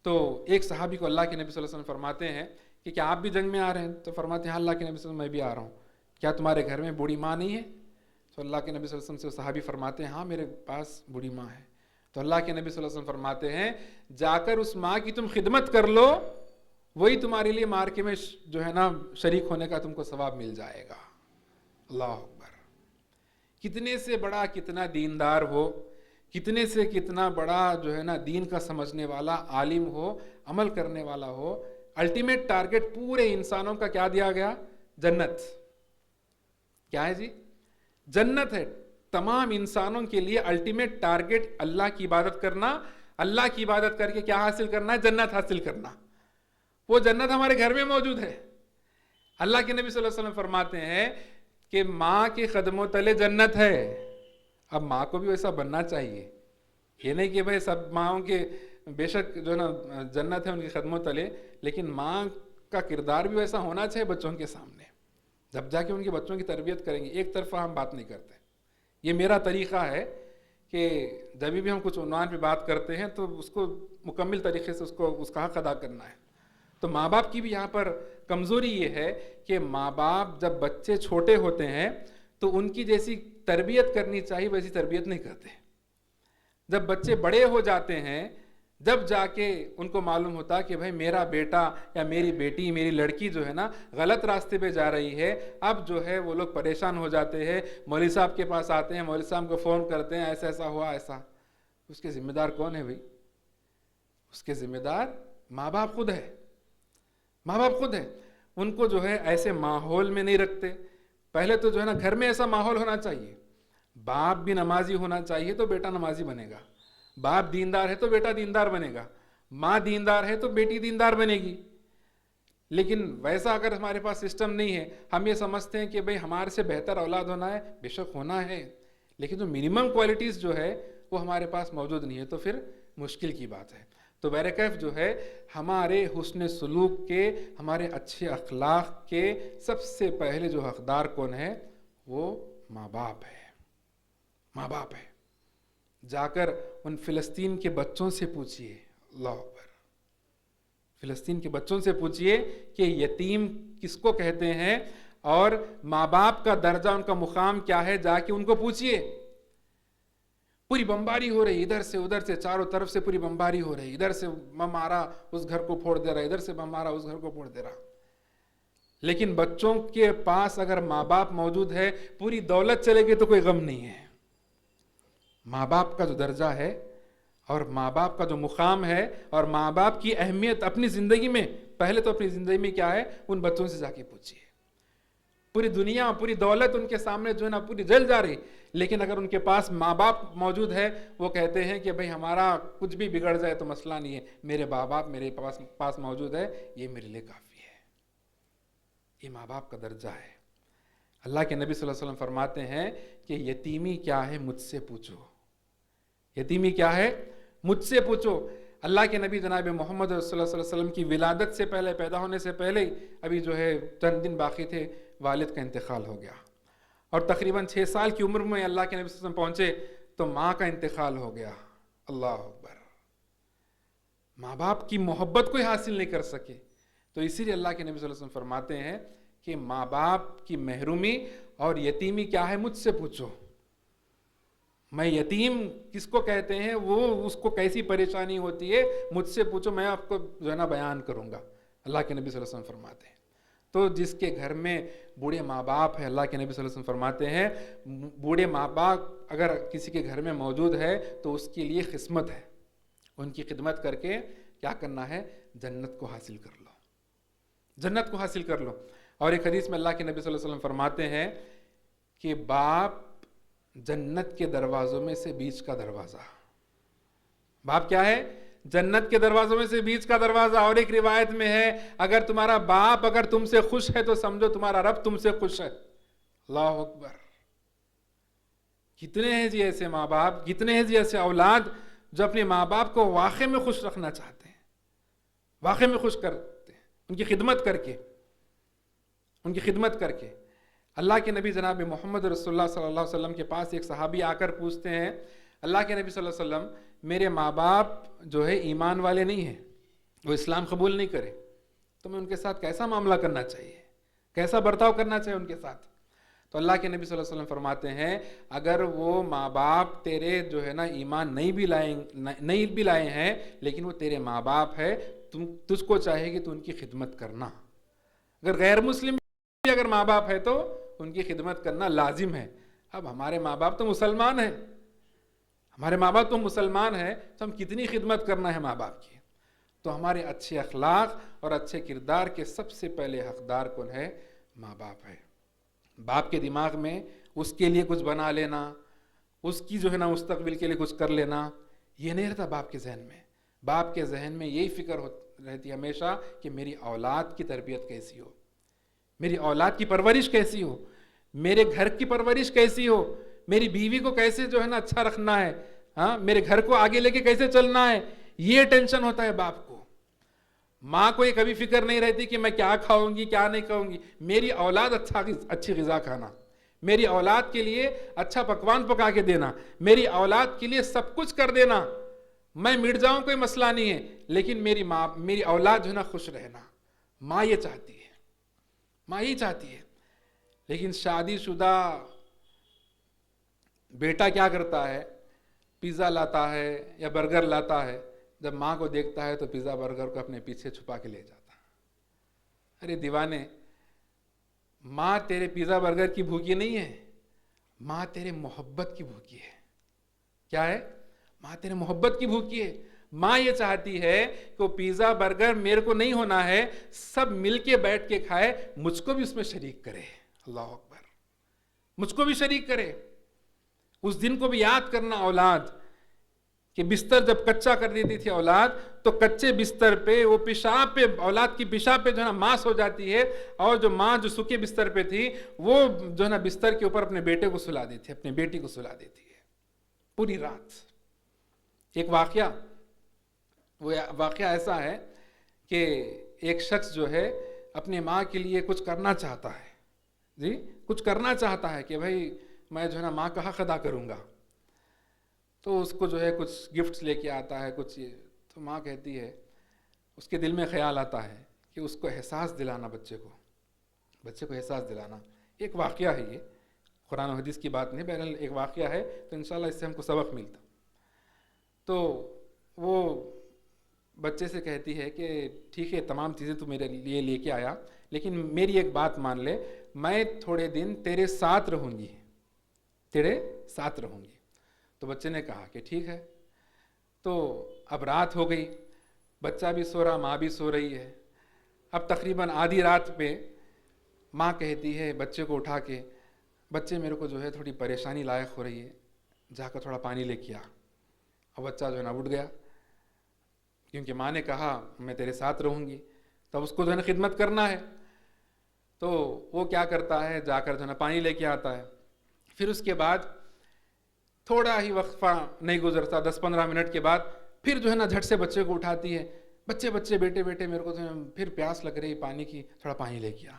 تو ایک صحابی کو اللہ کے نبی صلی اللہ علیہ وسلم فرماتے ہیں کہ کیا آپ بھی جنگ میں آ رہے ہیں؟ تو فرماتے ہیں ہاں اللہ کے نبی صلی اللہ علیہ وسلم میں بھی آ رہا ہوں. کیا تمہارے گھر میں بوڑھی ماں نہیں ہے؟ تو اللہ کے نبی صلی اللہ علیہ وسلم سے صحابی فرماتے ہیں ہاں میرے پاس بوڑھی ماں ہے. تو اللہ کے نبی صلی اللہ علیہ وسلم فرماتے ہیں جا کر اس ماں کی تم خدمت کر لو، وہی تمہارے لیے مارکے میں جو ہے نا شریک ہونے کا تم کو ثواب مل جائے گا. اللہ اکبر. کتنے سے بڑا کتنا دیندار ہو، کتنے سے کتنا بڑا جو ہے نا دین کا سمجھنے والا عالم ہو، عمل کرنے والا ہو، الٹیمیٹ ٹارگٹ پورے انسانوں کا کیا دیا گیا؟ جنت. کیا ہے جی؟ جنت ہے. تمام انسانوں کے لیے الٹیمیٹ ٹارگٹ اللہ کی عبادت کرنا، اللہ کی عبادت کر کے کیا حاصل کرنا ہے؟ جنت حاصل کرنا. وہ جنت ہمارے گھر میں موجود ہے. اللہ کے نبی صلی اللہ علیہ وسلم فرماتے ہیں کہ ماں کے قدموں تلے جنت ہے. اب ماں کو بھی ویسا بننا چاہیے. یہ نہیں کہ بھائی سب ماؤں کے بے شک جو ہے نا جنت ہے ان کے قدموں تلے، لیکن ماں کا کردار بھی ویسا ہونا چاہیے بچوں کے سامنے. جب جا کے ان کے بچوں کی تربیت کریں گے. ایک طرفہ ہم بات نہیں کرتے. یہ میرا طریقہ ہے کہ جب بھی ہم کچھ عنوان پہ بات کرتے ہیں تو اس کو مکمل طریقے سے اس کا حق ادا کرنا ہے. تو ماں باپ کی بھی یہاں پر کمزوری یہ ہے کہ ماں باپ جب بچے چھوٹے ہوتے ہیں تو ان کی جیسی تربیت کرنی چاہیے ویسی تربیت نہیں کرتے. جب بچے بڑے ہو جاتے ہیں جب جا کے ان کو معلوم ہوتا کہ بھائی میرا بیٹا یا میری بیٹی، میری لڑکی جو ہے نا غلط راستے پہ جا رہی ہے، اب جو ہے وہ لوگ پریشان ہو جاتے ہیں، مولوی صاحب کے پاس آتے ہیں، مولوی صاحب کو فون کرتے ہیں ایسا ایسا ہوا ایسا. اس کے ذمہ دار کون ہے بھائی؟ اس کے ذمہ دار ماں باپ خود ہے. ماں باپ خود ہیں. ان کو جو ہے ایسے ماحول میں نہیں رکھتے. پہلے تو جو ہے نا گھر میں ایسا ماحول ہونا چاہیے. باپ بھی نمازی ہونا چاہیے تو بیٹا نمازی بنے گا. باپ دیندار ہے تو بیٹا دیندار بنے گا. ماں دیندار ہے تو بیٹی دیندار بنے گی. لیکن ویسا اگر ہمارے پاس سسٹم نہیں ہے، ہم یہ سمجھتے ہیں کہ بھئی ہمارے سے بہتر اولاد ہونا ہے، بے شک ہونا ہے، لیکن جو منیمم کوالٹیز جو ہے وہ ہمارے پاس موجود نہیں ہے تو پھر مشکل کی بات ہے. تو بہرکیف جو ہے ہمارے حسن سلوک کے، ہمارے اچھے اخلاق کے سب سے پہلے جو حقدار کون ہے؟ وہ ماں باپ ہے. ماں باپ ہے. جا کر ان فلسطین کے بچوں سے پوچھئے، اللہ اکبر، فلسطین کے بچوں سے پوچھئے کہ یتیم کس کو کہتے ہیں اور ماں باپ کا درجہ، ان کا مقام کیا ہے، جا کے ان کو پوچھئے. پوری بمباری ہو رہی، ادھر سے ادھر سے چاروں طرف سے پوری بمباری ہو رہی. ادھر سے بم مارا اس گھر کو پھوڑ دے رہا، ادھر سے بم مارا اس گھر کو پھوڑ دے رہا. لیکن بچوں کے پاس اگر ماں باپ موجود ہے، پوری دولت چلے گی تو کوئی غم نہیں ہے. ماں باپ کا جو درجہ ہے اور ماں باپ کا جو مقام ہے اور ماں باپ کی اہمیت اپنی زندگی میں، پہلے تو اپنی زندگی میں کیا ہے ان بچوں سے جا کے پوچھئے. پوری دنیا، پوری دولت ان کے سامنے جو ہے نا پوری جل جا رہی، لیکن اگر ان کے پاس ماں باپ موجود ہے وہ کہتے ہیں کہ بھئی ہمارا کچھ بھی بگڑ جائے تو مسئلہ نہیں ہے، میرے ماں باپ میرے پاس موجود ہے، یہ میرے لیے کافی ہے. یہ ماں باپ کا درجہ ہے. اللہ کے نبی صلی اللہ علیہ وسلم فرماتے ہیں کہ یتیمی کیا ہے مجھ سے پوچھو. یتیمی کیا ہے؟ مجھ سے پوچھو. اللہ کے نبی جناب محمد صلی اللہ علیہ وسلم کی ولادت سے پہلے، پیدا ہونے سے پہلے ہی ابھی جو ہے چند دن باقی تھے، والد کا انتقال ہو گیا، اور تقریباً 6 سال کی عمر میں اللہ کے نبی صلی اللہ علیہ وسلم پہنچے تو ماں کا انتقال ہو گیا۔ اللہ اکبر، ماں باپ کی محبت کوئی حاصل نہیں کر سکے، تو اسی لیے اللہ کے نبی صلی اللہ علیہ وسلم فرماتے ہیں کہ ماں باپ کی محرومی اور یتیمی کیا ہے، مجھ سے پوچھو۔ میں یتیم کس کو کہتے ہیں، وہ اس کو کیسی پریشانی ہوتی ہے، مجھ سے پوچھو، میں آپ کو جو ہے نا بیان کروں گا، اللہ کے نبی صلی اللہ علیہ وسلم فرماتے ہیں۔ تو جس کے گھر میں بوڑھے ماں باپ ہے، اللہ کے نبی صلی اللہ علیہ وسلم فرماتے ہیں بوڑھے ماں باپ اگر کسی کے گھر میں موجود ہے تو اس کے لیے قسمت ہے، ان کی خدمت کر کے کیا کرنا ہے، جنت کو حاصل کر لو، جنت کو حاصل کر لو۔ اور ایک حدیث میں اللہ کے نبی صلی اللہ علیہ وسلم فرماتے ہیں کہ باپ جنت کے دروازوں میں سے بیچ کا دروازہ، باپ کیا ہے، جنت کے دروازوں میں سے بیچ کا دروازہ۔ اور ایک روایت میں ہے اگر تمہارا باپ اگر تم سے خوش ہے تو سمجھو تمہارا رب تم سے خوش ہے۔ اللہ اکبر، کتنے ہیں جی ایسے ماں باپ، کتنے ہیں جی ایسے اولاد جو اپنے ماں باپ کو واقعی میں خوش رکھنا چاہتے ہیں، واقعی میں خوش کرتے ہیں، ان کی خدمت کر کے، ان کی خدمت کر کے۔ اللہ کے نبی جناب محمد رسول اللہ صلی اللہ علیہ وسلم کے پاس ایک صحابی آ کر پوچھتے ہیں، اللہ کے نبی صلی اللہ علیہ وسلم میرے ماں باپ جو ہے ایمان والے نہیں ہیں، وہ اسلام قبول نہیں کرے، تو میں ان کے ساتھ کیسا معاملہ کرنا چاہیے، کیسا برتاؤ کرنا چاہیے ان کے ساتھ؟ تو اللہ کے نبی صلی اللہ علیہ وسلم فرماتے ہیں اگر وہ ماں باپ تیرے جو ہے نا ایمان نہیں بھی لائے ہیں لیکن وہ تیرے ماں باپ ہے، تجھ کو چاہے گی تو ان کی خدمت کرنا۔ اگر غیر مسلم بھی اگر ماں باپ ہے تو ان کی خدمت کرنا لازم ہے۔ اب ہمارے ماں باپ تو مسلمان ہیں، ہمارے ماں باپ تو مسلمان ہیں، تو ہم کتنی خدمت کرنا ہے ماں باپ کی۔ تو ہمارے اچھے اخلاق اور اچھے کردار کے سب سے پہلے حقدار کون ہے؟ ماں باپ ہے۔ باپ کے دماغ میں اس کے لیے کچھ بنا لینا، اس کی جو ہے نا مستقبل کے لیے کچھ کر لینا، یہ نہیں رہتا باپ کے ذہن میں۔ باپ کے ذہن میں یہی فکر رہتی ہمیشہ کہ میری اولاد کی تربیت کیسی ہو، میری اولاد کی پرورش کیسی ہو، میرے گھر کی پرورش کیسی ہو، میری بیوی کو کیسے جو ہے نا اچھا رکھنا ہے، ہاں میرے گھر کو آگے لے کے کیسے چلنا ہے، یہ ٹینشن ہوتا ہے باپ کو۔ ماں کو یہ کبھی فکر نہیں رہتی کہ میں کیا کھاؤں گی کیا نہیں کھاؤں گی، میری اولاد اچھی غذا کھانا، میری اولاد کے لیے اچھا پکوان پکا کے دینا، میری اولاد کے لیے سب کچھ کر دینا، میں مٹ جاؤں کوئی مسئلہ نہیں ہے، لیکن میری اولاد جو ہے نا خوش رہنا، ماں یہ چاہتی ہے، ماں یہ چاہتی ہے۔ لیکن شادی شدہ بیٹا کیا کرتا ہے، پیزا لاتا ہے یا برگر لاتا ہے، جب ماں کو دیکھتا ہے تو پیزا برگر کو اپنے پیچھے چھپا کے لے جاتا ہے۔ ارے دیوانے، ماں تیرے پیزا برگر کی بھوکی نہیں ہے، ماں تیرے محبت کی بھوکی ہے۔ کیا ہے؟ ماں تیرے محبت کی بھوکی ہے۔ ماں یہ چاہتی ہے کہ وہ پیزا برگر میرے کو نہیں ہونا ہے، سب مل کے بیٹھ کے کھائے، مجھ کو بھی اس میں شریک کرے۔ اللہ اکبر، مجھ کو بھی شریک کرے۔ اس دن کو بھی یاد کرنا اولاد کہ بستر جب کچا کر دیتی تھی اولاد تو کچے بستر پہ وہ پیشاب پہ، اولاد کی پیشاب پہ جو ہے نا ماس ہو جاتی ہے، اور جو ماں جو سوکھے بستر پہ تھی وہ جو ہے نا بستر کے اوپر اپنے بیٹے کو سلا دیتی ہے، اپنے بیٹی کو سلا دیتی ہے پوری رات۔ ایک واقعہ، وہ واقعہ ایسا ہے کہ ایک شخص جو ہے اپنی ماں کے لیے کچھ کرنا چاہتا ہے، جی کچھ کرنا چاہتا ہے کہ بھائی میں جو ہے نا ماں کا حق ادا کروں گا، تو اس کو جو ہے کچھ گفٹس لے کے آتا ہے کچھ، تو ماں کہتی ہے، اس کے دل میں خیال آتا ہے کہ اس کو احساس دلانا، بچے کو احساس دلانا۔ ایک واقعہ ہے، یہ قرآن و حدیث کی بات نہیں، بہرحال ایک واقعہ ہے، تو انشاءاللہ اس سے ہم کو سبق ملتا۔ تو وہ بچے سے کہتی ہے کہ ٹھیک ہے تمام چیزیں تو میرے لیے لے کے آیا، لیکن میری ایک بات مان لے، میں تھوڑے دن تیرے ساتھ رہوں گی، تیرے ساتھ رہوں گی۔ تو بچے نے کہا کہ ٹھیک ہے۔ تو اب رات ہو گئی، بچہ بھی سو رہا، ماں بھی سو رہی ہے۔ اب تقریباً آدھی رات پہ ماں کہتی ہے بچے کو اٹھا کے، بچے میرے کو جو ہے تھوڑی پریشانی لائق ہو رہی ہے، جا کر تھوڑا پانی لے کے آ۔ اور بچہ جو ہے نا اٹھ گیا، کیونکہ ماں نے کہا میں تیرے ساتھ رہوں گی، تب اس کو جو ہے نا خدمت کرنا ہے۔ تو وہ کیا کرتا ہے، جا کر جو ہے نا پانی لے کے آتا ہے۔ پھر اس کے بعد تھوڑا ہی وقفہ نہیں گزرتا، 10-15 منٹ کے بعد پھر جو ہے نا جھٹ سے بچے کو اٹھاتی ہے، بچے بیٹے میرے کو پھر پیاس لگ رہی پانی کی، تھوڑا پانی لے کے آ۔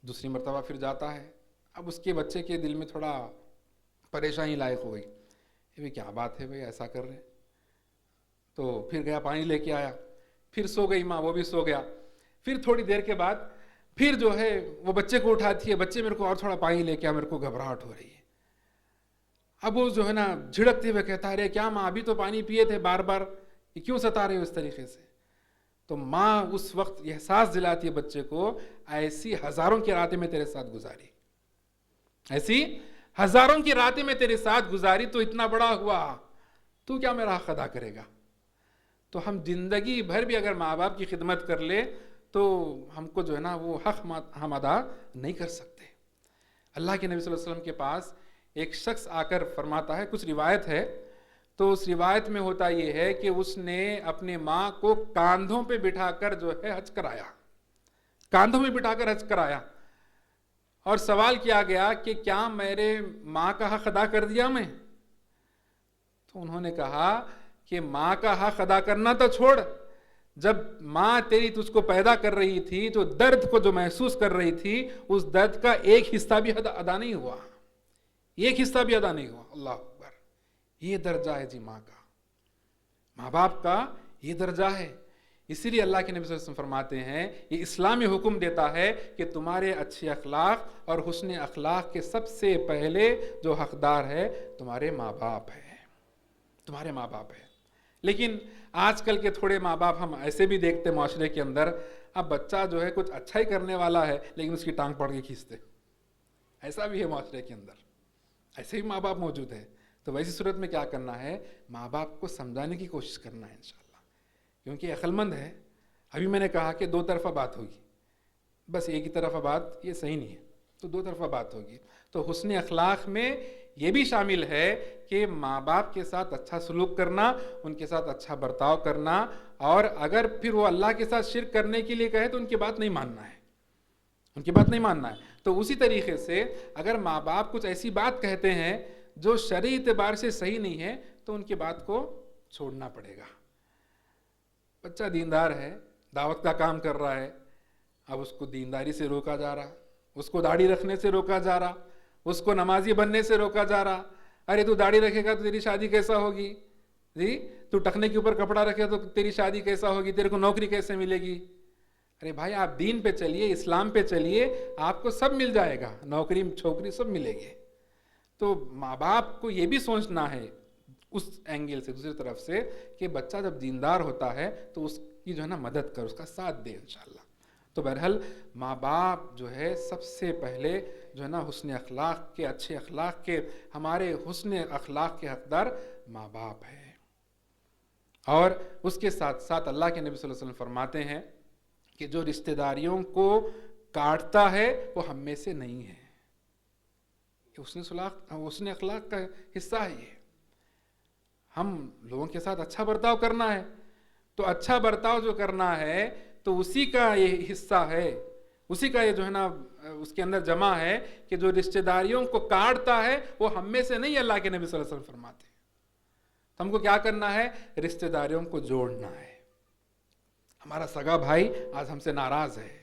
دوسری مرتبہ پھر جاتا ہے، اب اس کے بچے کے دل میں تھوڑا پریشانی لائق ہو گئی، یہ کیا بات ہے بھائی ایسا کر رہے، تو پھر گیا پانی لے کے آیا، پھر سو گئی ماں، وہ بھی سو گیا۔ پھر تھوڑی دیر کے بعد پھر جو ہے وہ بچے کو اٹھاتی ہے، بچے میرے کو اور تھوڑا پانی لے کے آ، میرے کو گھبراہٹ ہو رہی ہے۔ اب وہ جو ہے نا جھڑکتے ہوئے کہتا ہے، ارے کیا ماں ابھی تو پانی پیے تھے بار بار، یہ کیوں ستا رہے ہو اس طریقے سے؟ تو ماں اس وقت یہ احساس دلاتی ہے بچے کو، ایسی ہزاروں کی راتیں میں تیرے ساتھ گزاری، ایسی ہزاروں کی راتیں میں تیرے ساتھ گزاری، تو اتنا بڑا ہوا، تو کیا میرا حق ادا کرے گا؟ تو ہم زندگی بھر بھی اگر ماں باپ کی خدمت کر لے تو ہم کو جو ہے نا وہ حق ہم ادا نہیں کر سکتے۔ اللہ کے نبی صلی اللہ علیہ وسلم کے پاس ایک شخص آ کر فرماتا ہے، کچھ روایت ہے، تو اس روایت میں ہوتا یہ ہے کہ اس نے اپنے ماں کو کاندھوں پہ بٹھا کر جو ہے حج کرایا، کاندھوں میں بٹھا کر حج کرایا، اور سوال کیا گیا کہ کیا میرے ماں کا حق ادا کر دیا میں؟ تو انہوں نے کہا کہ ماں کا حق ادا کرنا تو چھوڑ، جب ماں تیری تجھ کو پیدا کر رہی تھی تو درد کو جو محسوس کر رہی تھی، اس درد کا ایک حصہ بھی ادا نہیں ہوا، ایک حصہ بھی ادا نہیں ہوا۔ اللہ اکبر، یہ درجہ ہے جی ماں کا، ماں باپ کا یہ درجہ ہے۔ اسی لیے اللہ کے نبی صلی اللہ علیہ وسلم فرماتے ہیں، یہ اسلامی حکم دیتا ہے کہ تمہارے اچھے اخلاق اور حسن اخلاق کے سب سے پہلے جو حقدار ہے تمہارے ماں باپ ہے، تمہارے ماں باپ ہے۔ لیکن آج کل کے تھوڑے ماں باپ ہم ایسے بھی دیکھتے معاشرے کے اندر، اب بچہ جو ہے کچھ اچھا ہی کرنے والا ہے لیکن اس کی ٹانگ پکڑ کے کھینچتے، ایسا بھی ہے معاشرے کے اندر، ایسے بھی ماں باپ موجود ہیں۔ تو ویسی صورت میں کیا کرنا ہے، ماں باپ کو سمجھانے کی کوشش کرنا ہے انشاءاللہ، کیونکہ عقل مند ہے۔ ابھی میں نے کہا کہ دو طرفہ بات ہوگی، بس ایک ہی طرفہ بات یہ صحیح نہیں ہے، تو دو طرفہ بات ہوگی۔ تو حسن اخلاق میں یہ بھی شامل ہے کہ ماں باپ کے ساتھ اچھا سلوک کرنا، ان کے ساتھ اچھا برتاؤ کرنا، اور اگر پھر وہ اللہ کے ساتھ شرک کرنے کے لیے کہے تو ان کی بات نہیں ماننا ہے، ان کی بات نہیں ماننا ہے۔ تو اسی طریقے سے اگر ماں باپ کچھ ایسی بات کہتے ہیں جو شرعی اعتبار سے صحیح نہیں ہے تو ان کی بات کو چھوڑنا پڑے گا۔ بچہ دیندار ہے، دعوت کا کام کر رہا ہے، اب اس کو دینداری سے روکا جا رہا، اس کو داڑھی رکھنے سے روکا جا رہا، اس کو نمازی بننے سے روکا جا رہا، ارے تو داڑھی رکھے گا تو تیری شادی کیسا ہوگی جی، تو ٹخنے کے اوپر کپڑا رکھے تو تیری شادی کیسا ہوگی، تیرے کو نوکری کیسے ملے گی؟ ارے بھائی آپ دین پہ چلیے، اسلام پہ چلیے، آپ کو سب مل جائے گا، نوکری چھوکری سب ملے گی۔ تو ماں باپ کو یہ بھی سوچنا ہے اس اینگل سے، دوسری طرف سے، کہ بچہ جب دیندار ہوتا ہے تو اس کی جو ہے نا مدد کر، اس کا ساتھ دے انشاءاللہ۔ تو بہرحال ماں باپ جو ہے سب سے پہلے جو ہے نا حسن اخلاق کے، اچھے اخلاق کے، ہمارے حسن اخلاق کے حقدار ماں باپ ہے۔ اور اس کے ساتھ ساتھ اللہ کے نبی صلی اللہ علیہ وسلم فرماتے ہیں کہ جو رشتہ داریوں کو کاٹتا ہے وہ ہم میں سے نہیں ہے، حسن اخلاق کا حصہ ہے یہ۔ ہم لوگوں کے ساتھ اچھا برتاؤ کرنا ہے، تو اچھا برتاؤ جو کرنا ہے تو اسی کا یہ حصہ ہے، اسی کا یہ جو ہے نا اس کے اندر جمع ہے کہ جو رشتہ داریوں کو کاٹتا ہے وہ ہم میں سے نہیں، اللہ کے نبی صلی اللہ علیہ وسلم فرماتے ہیں۔ تو ہم کو کیا کرنا ہے، رشتہ داریوں کو جوڑنا ہے۔ ہمارا سگا بھائی آج ہم سے ناراض ہے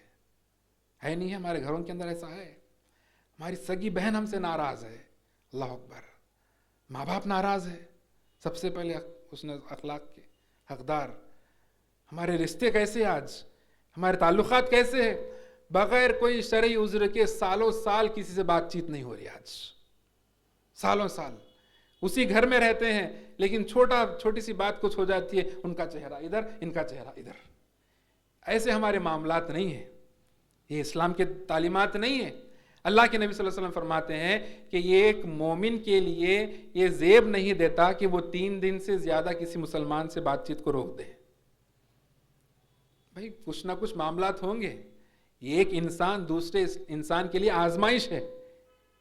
نہیں ہے، ہمارے گھروں کے اندر ایسا ہے، ہماری سگی بہن ہم سے ناراض ہے، اللہ اکبر، ماں باپ ناراض ہے، سب سے پہلے حسن اخلاق کے حقدار۔ ہمارے رشتے کیسے، آج ہمارے تعلقات کیسے ہیں، بغیر کوئی شرعی عذر کے سالوں سال کسی سے بات چیت نہیں ہو رہی، آج سالوں سال اسی گھر میں رہتے ہیں لیکن چھوٹی سی بات کچھ ہو جاتی ہے، ان کا چہرہ ادھر، ان کا چہرہ ادھر۔ ایسے ہمارے معاملات نہیں ہیں، یہ اسلام کے تعلیمات نہیں ہیں۔ اللہ کے نبی صلی اللہ علیہ وسلم فرماتے ہیں کہ یہ ایک مومن کے لیے یہ زیب نہیں دیتا کہ وہ 3 دن سے زیادہ کسی مسلمان سے بات چیت کو روک دے۔ بھائی کچھ نہ کچھ معاملات ہوں گے، یہ ایک انسان دوسرے انسان کے لیے آزمائش ہے،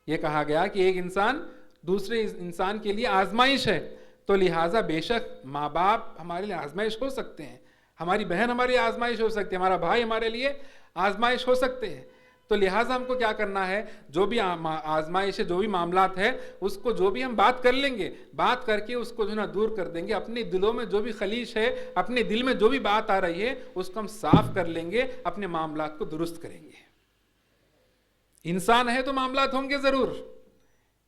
یہ کہا گیا کہ ایک انسان دوسرے انسان کے لیے آزمائش ہے، تو لہٰذا بے شک ماں باپ ہمارے لیے آزمائش ہو سکتے ہیں، ہماری بہن ہماری آزمائش ہو سکتی ہے، ہمارا بھائی ہمارے لیے آزمائش ہو سکتے ہیں۔ تو لہٰذا ہم کو کیا کرنا ہے، جو بھی آزمائش ہے، جو بھی معاملات ہے، اس کو جو بھی ہم بات کر لیں گے، بات کر کے اس کو جو ہے نا دور کر دیں گے. اپنے دلوں میں جو بھی خلیش ہے، اپنے دل میں جو بھی بات آ رہی ہے، اس کو ہم صاف کر لیں گے، اپنے معاملات کو درست کریں گے. انسان ہے تو معاملات ہوں گے ضرور،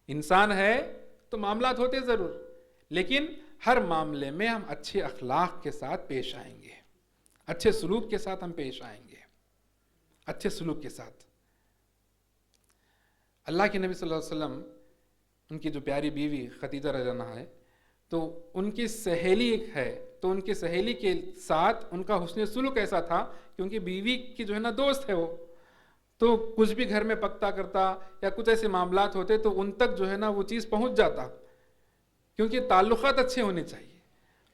انسان ہے تو معاملات ہوتے ضرور، لیکن ہر معاملے میں ہم اچھے اخلاق کے ساتھ پیش آئیں گے، اچھے سلوک کے ساتھ ہم پیش آئیں گے، اچھے سلوک کے ساتھ. اللہ کے نبی صلی اللہ علیہ وسلم، ان کی جو پیاری بیوی خدیجہ رضی اللہ عنہا ہے، تو ان کی سہیلی ایک ہے، تو ان کی سہیلی کے ساتھ ان کا حسن سلوک ایسا تھا کہ ان کی بیوی کی جو ہے نا دوست ہے وہ، تو کچھ بھی گھر میں پکتا کرتا یا کچھ ایسے معاملات ہوتے تو ان تک جو ہے نا وہ چیز پہنچ جاتا، کیونکہ تعلقات اچھے ہونے چاہیے،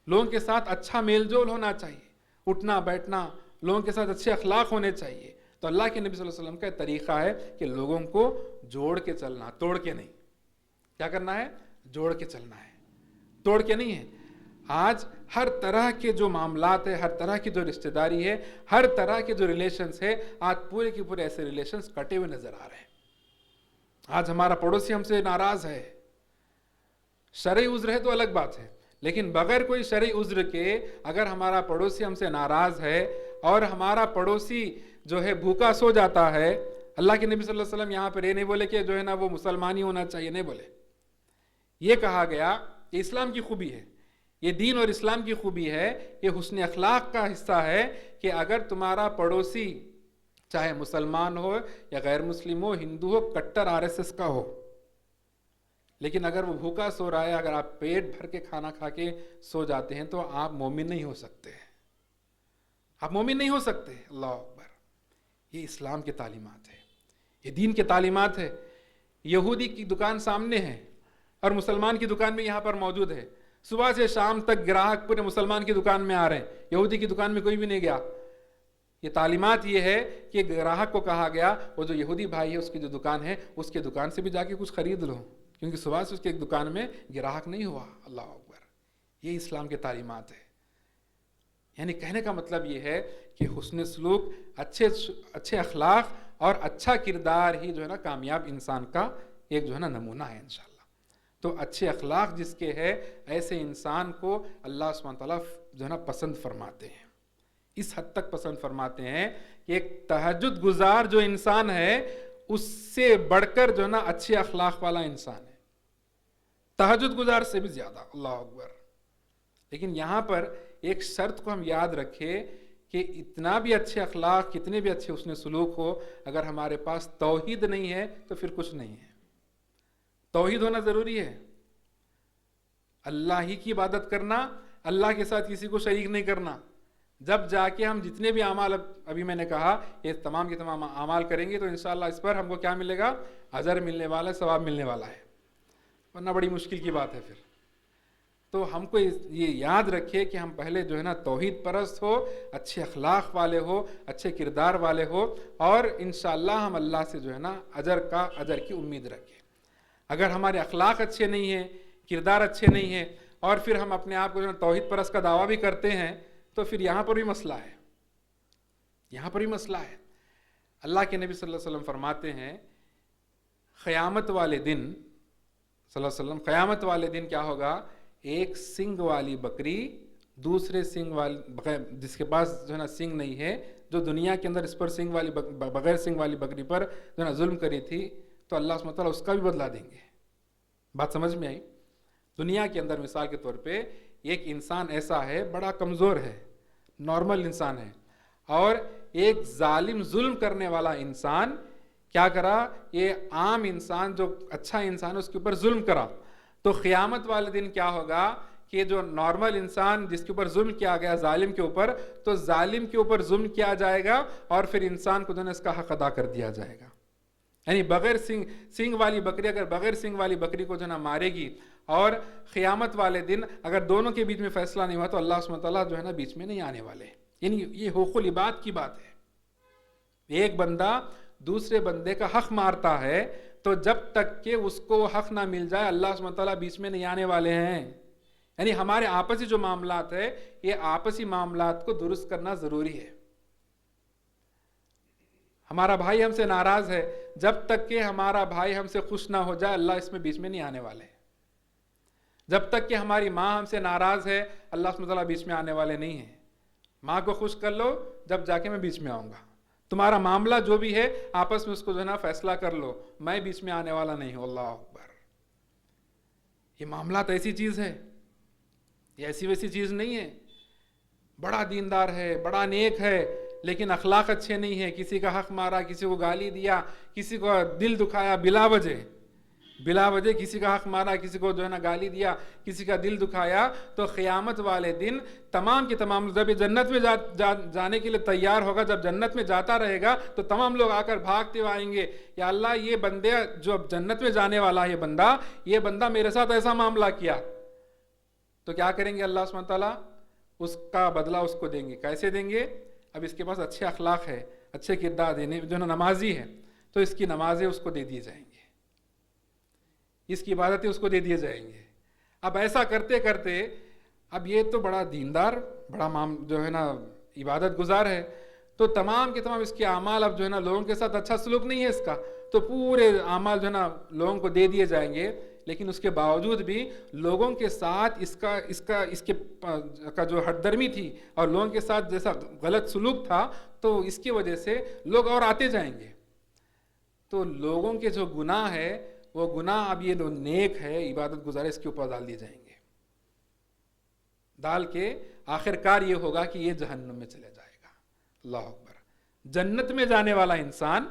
لوگوں کے ساتھ اچھا میل جول ہونا چاہیے، اٹھنا بیٹھنا، لوگوں کے ساتھ اچھے اخلاق ہونے چاہیے. تو اللہ کے نبی صلی اللہ علیہ وسلم کا طریقہ ہے کہ لوگوں کو جوڑ کے چلنا، توڑ کے نہیں. کیا کرنا ہے؟ جوڑ کے چلنا ہے، توڑ کے نہیں ہے. آج ہر طرح کے جو معاملات ہیں، ہر طرح کی جو رشتہ داری ہے، ہر طرح کے جو ریلیشنز ہے، آج پورے کے پورے ایسے ریلیشنز کٹے ہوئے نظر آ رہے ہیں. آج ہمارا پڑوسی ہم سے ناراض ہے، شرعی عذر ہے تو الگ بات ہے، لیکن بغیر کوئی شرعی عذر کے اگر ہمارا پڑوسی ہم سے ناراض ہے اور ہمارا پڑوسی جو ہے بھوکا سو جاتا ہے، اللہ کے نبی صلی اللہ علیہ وسلم یہاں پر یہ نہیں بولے کہ جو ہے نا وہ مسلمان ہی ہونا چاہیے، نہیں بولے. یہ کہا گیا کہ اسلام کی خوبی ہے، یہ دین اور اسلام کی خوبی ہے، یہ حسن اخلاق کا حصہ ہے کہ اگر تمہارا پڑوسی چاہے مسلمان ہو یا غیر مسلم ہو، ہندو ہو، کٹر RSS کا ہو، لیکن اگر وہ بھوکا سو رہا ہے، اگر آپ پیٹ بھر کے کھانا کھا کے سو جاتے ہیں تو آپ مومن نہیں ہو سکتے، آپ مومن نہیں ہو سکتے. اللہ اکبر. یہ اسلام کی تعلیمات ہے، یہ دین کی تعلیمات ہے. یہودی کی دکان سامنے ہے اور مسلمان کی دکان بھی یہاں پر موجود ہے، صبح سے شام تک گراہک پورے مسلمان کی دکان میں آ رہے ہیں، یہودی کی دکان میں کوئی بھی نہیں گیا. یہ تعلیمات یہ ہے کہ گراہک کو کہا گیا وہ جو یہودی بھائی ہے اس کی جو دکان ہے اس کے دکان سے بھی جا کے کچھ خرید لو، کیونکہ صبح سے اس کے ایک دکان میں گراہک نہیں ہوا. اللہ اکبر. یہ اسلام کی تعلیمات ہے. یعنی کہنے کا مطلب یہ ہے کہ حسن سلوک، اچھے اخلاق اور اچھا کردار ہی جو ہے نا کامیاب انسان کا ایک جو ہے نا نمونہ ہے انشاءاللہ. تو اچھے اخلاق جس کے ہے ایسے انسان کو اللہ سبحانہ تعالیٰ جو ہے نا پسند فرماتے ہیں. اس حد تک پسند فرماتے ہیں کہ ایک تہجد گزار جو انسان ہے اس سے بڑھ کر جو ہے نا اچھے اخلاق والا انسان ہے، تہجد گزار سے بھی زیادہ. اللہ اکبر. لیکن یہاں پر ایک شرط کو ہم یاد رکھیں کہ اتنا بھی اچھے اخلاق، کتنے بھی اچھے حسن سلوک ہو، اگر ہمارے پاس توحید نہیں ہے تو پھر کچھ نہیں ہے. توحید ہونا ضروری ہے. اللہ ہی کی عبادت کرنا، اللہ کے ساتھ کسی کو شریک نہیں کرنا. جب جا کے ہم جتنے بھی اعمال ابھی میں نے کہا یہ تمام کے تمام اعمال کریں گے تو انشاءاللہ اس پر ہم کو کیا ملے گا؟ اجر ملنے والا ہے، ثواب ملنے والا ہے، ورنہ بڑی مشکل کی بات ہے پھر. تو ہم کو یہ یاد رکھے کہ ہم پہلے جو ہے نا توحید پرست ہو، اچھے اخلاق والے ہو، اچھے کردار والے ہو، اور انشاءاللہ ہم اللہ سے جو ہے نا اجر کی امید رکھیں. اگر ہمارے اخلاق اچھے نہیں ہیں، کردار اچھے نہیں ہیں، اور پھر ہم اپنے آپ کو جو ہے توحید پرست کا دعویٰ بھی کرتے ہیں تو پھر یہاں پر بھی مسئلہ ہے، یہاں پر بھی مسئلہ ہے. اللہ کے نبی صلی اللہ علیہ وسلم فرماتے ہیں قیامت والے دن، صلی اللہ علیہ وسلم، قیامت والے دن کیا ہوگا؟ ایک سنگ والی بکری دوسرے سنگ والی، جس کے پاس جو ہے نا سنگ نہیں ہے، جو دنیا کے اندر اس پر سنگ والی بغیر سنگ والی بکری پر جو ہے نا ظلم کری تھی، تو اللہ سبحانہ وتعالیٰ اس کا بھی بدلہ دیں گے. بات سمجھ میں آئی؟ دنیا کے اندر مثال کے طور پہ ایک انسان ایسا ہے، بڑا کمزور ہے، نارمل انسان ہے، اور ایک ظالم ظلم کرنے والا انسان کیا کرا؟ یہ عام انسان جو اچھا انسان ہے اس کے اوپر ظلم کرا. تو قیامت والے دن کیا ہوگا کہ جو نارمل انسان جس کے اوپر ظلم کیا گیا ظالم کے اوپر، تو ظالم کے اوپر ظلم کیا جائے گا اور پھر انسان کو جو ہے اس کا حق ادا کر دیا جائے گا. یعنی بغیر سنگ والی بکری اگر بغیر سنگ والی بکری کو جو ہے نا مارے گی، اور قیامت والے دن اگر دونوں کے بیچ میں فیصلہ نہیں ہوا تو اللہ سبحانہ تعالیٰ جو ہے نا بیچ میں نہیں آنے والے. یعنی یہ حقوق العباد کی بات ہے. ایک بندہ دوسرے بندے کا حق مارتا ہے تو جب تک کہ اس کو حق نہ مل جائے اللہ سبحانہ تعالیٰ بیچ میں نہیں آنے والے ہیں. یعنی ہمارے آپسی جو معاملات ہے، یہ آپسی معاملات کو درست کرنا ضروری ہے. ہمارا بھائی ہم سے ناراض ہے، جب تک کہ ہمارا بھائی ہم سے خوش نہ ہو جائے اللہ اس میں بیچ میں نہیں آنے والے. جب تک کہ ہماری ماں ہم سے ناراض ہے اللہ سبحانہ وتعالیٰ بیچ میں آنے والے نہیں ہیں. ماں کو خوش کر لو، جب جا کے میں بیچ میں آؤں گا. تمہارا معاملہ جو بھی ہے آپس میں اس کو جو ہے نا فیصلہ کر لو، میں بیچ میں آنے والا نہیں ہوں. اللہ اکبر. یہ معاملات ایسی چیز ہے، یہ ایسی ویسی چیز نہیں ہے. بڑا دیندار ہے، بڑا نیک ہے، لیکن اخلاق اچھے نہیں ہیں. کسی کا حق مارا، کسی کو گالی دیا، کسی کو دل دکھایا بلا وجہ کسی کا حق مارا، کسی کو جو ہے نا گالی دیا، کسی کا دل دکھایا، تو قیامت والے دن تمام کے تمام جب یہ جنت میں جانے کے لیے تیار ہوگا، جب جنت میں جاتا رہے گا تو تمام لوگ آ کر بھاگتے ہوئے آئیں گے، یا اللہ یہ بندے جو جنت میں جانے والا ہے یہ بندہ میرے ساتھ ایسا معاملہ کیا. تو کیا کریں گے اللہ سبحانہ تعالیٰ؟ اس کا بدلہ اس کو دیں گے. کیسے دیں گے؟ اب اس کے پاس اچھے اخلاق ہے، اچھے کردار دینے جو نمازی ہے، تو اس کی نمازیں اس کو دے دیے جائیں گے، اس کی عبادتیں اس کو دے دیے جائیں گے. اب ایسا کرتے کرتے اب یہ تو بڑا دیندار، بڑا جو ہے نا عبادت گزار ہے، تو تمام کے تمام اس کے اعمال اب جو ہے نا لوگوں کے ساتھ اچھا سلوک نہیں ہے اس کا، تو پورے اعمال جو ہے نا لوگوں کو دے دیے جائیں گے. لیکن اس کے باوجود بھی لوگوں کے ساتھ اس کا جو ہٹ درمی تھی اور لوگوں کے ساتھ جیسا غلط سلوک تھا، تو اس کی وجہ سے لوگ اور آتے جائیں گے. تو لوگوں کے جو گناہ ہے وہ گناہ اب یہ جو نیک ہے عبادت گزار اس کے اوپر ڈال دیے جائیں گے، ڈال کے آخر کار یہ ہوگا کہ یہ جہنم میں چلے جائے گا. اللہ اکبر. جنت میں جانے والا انسان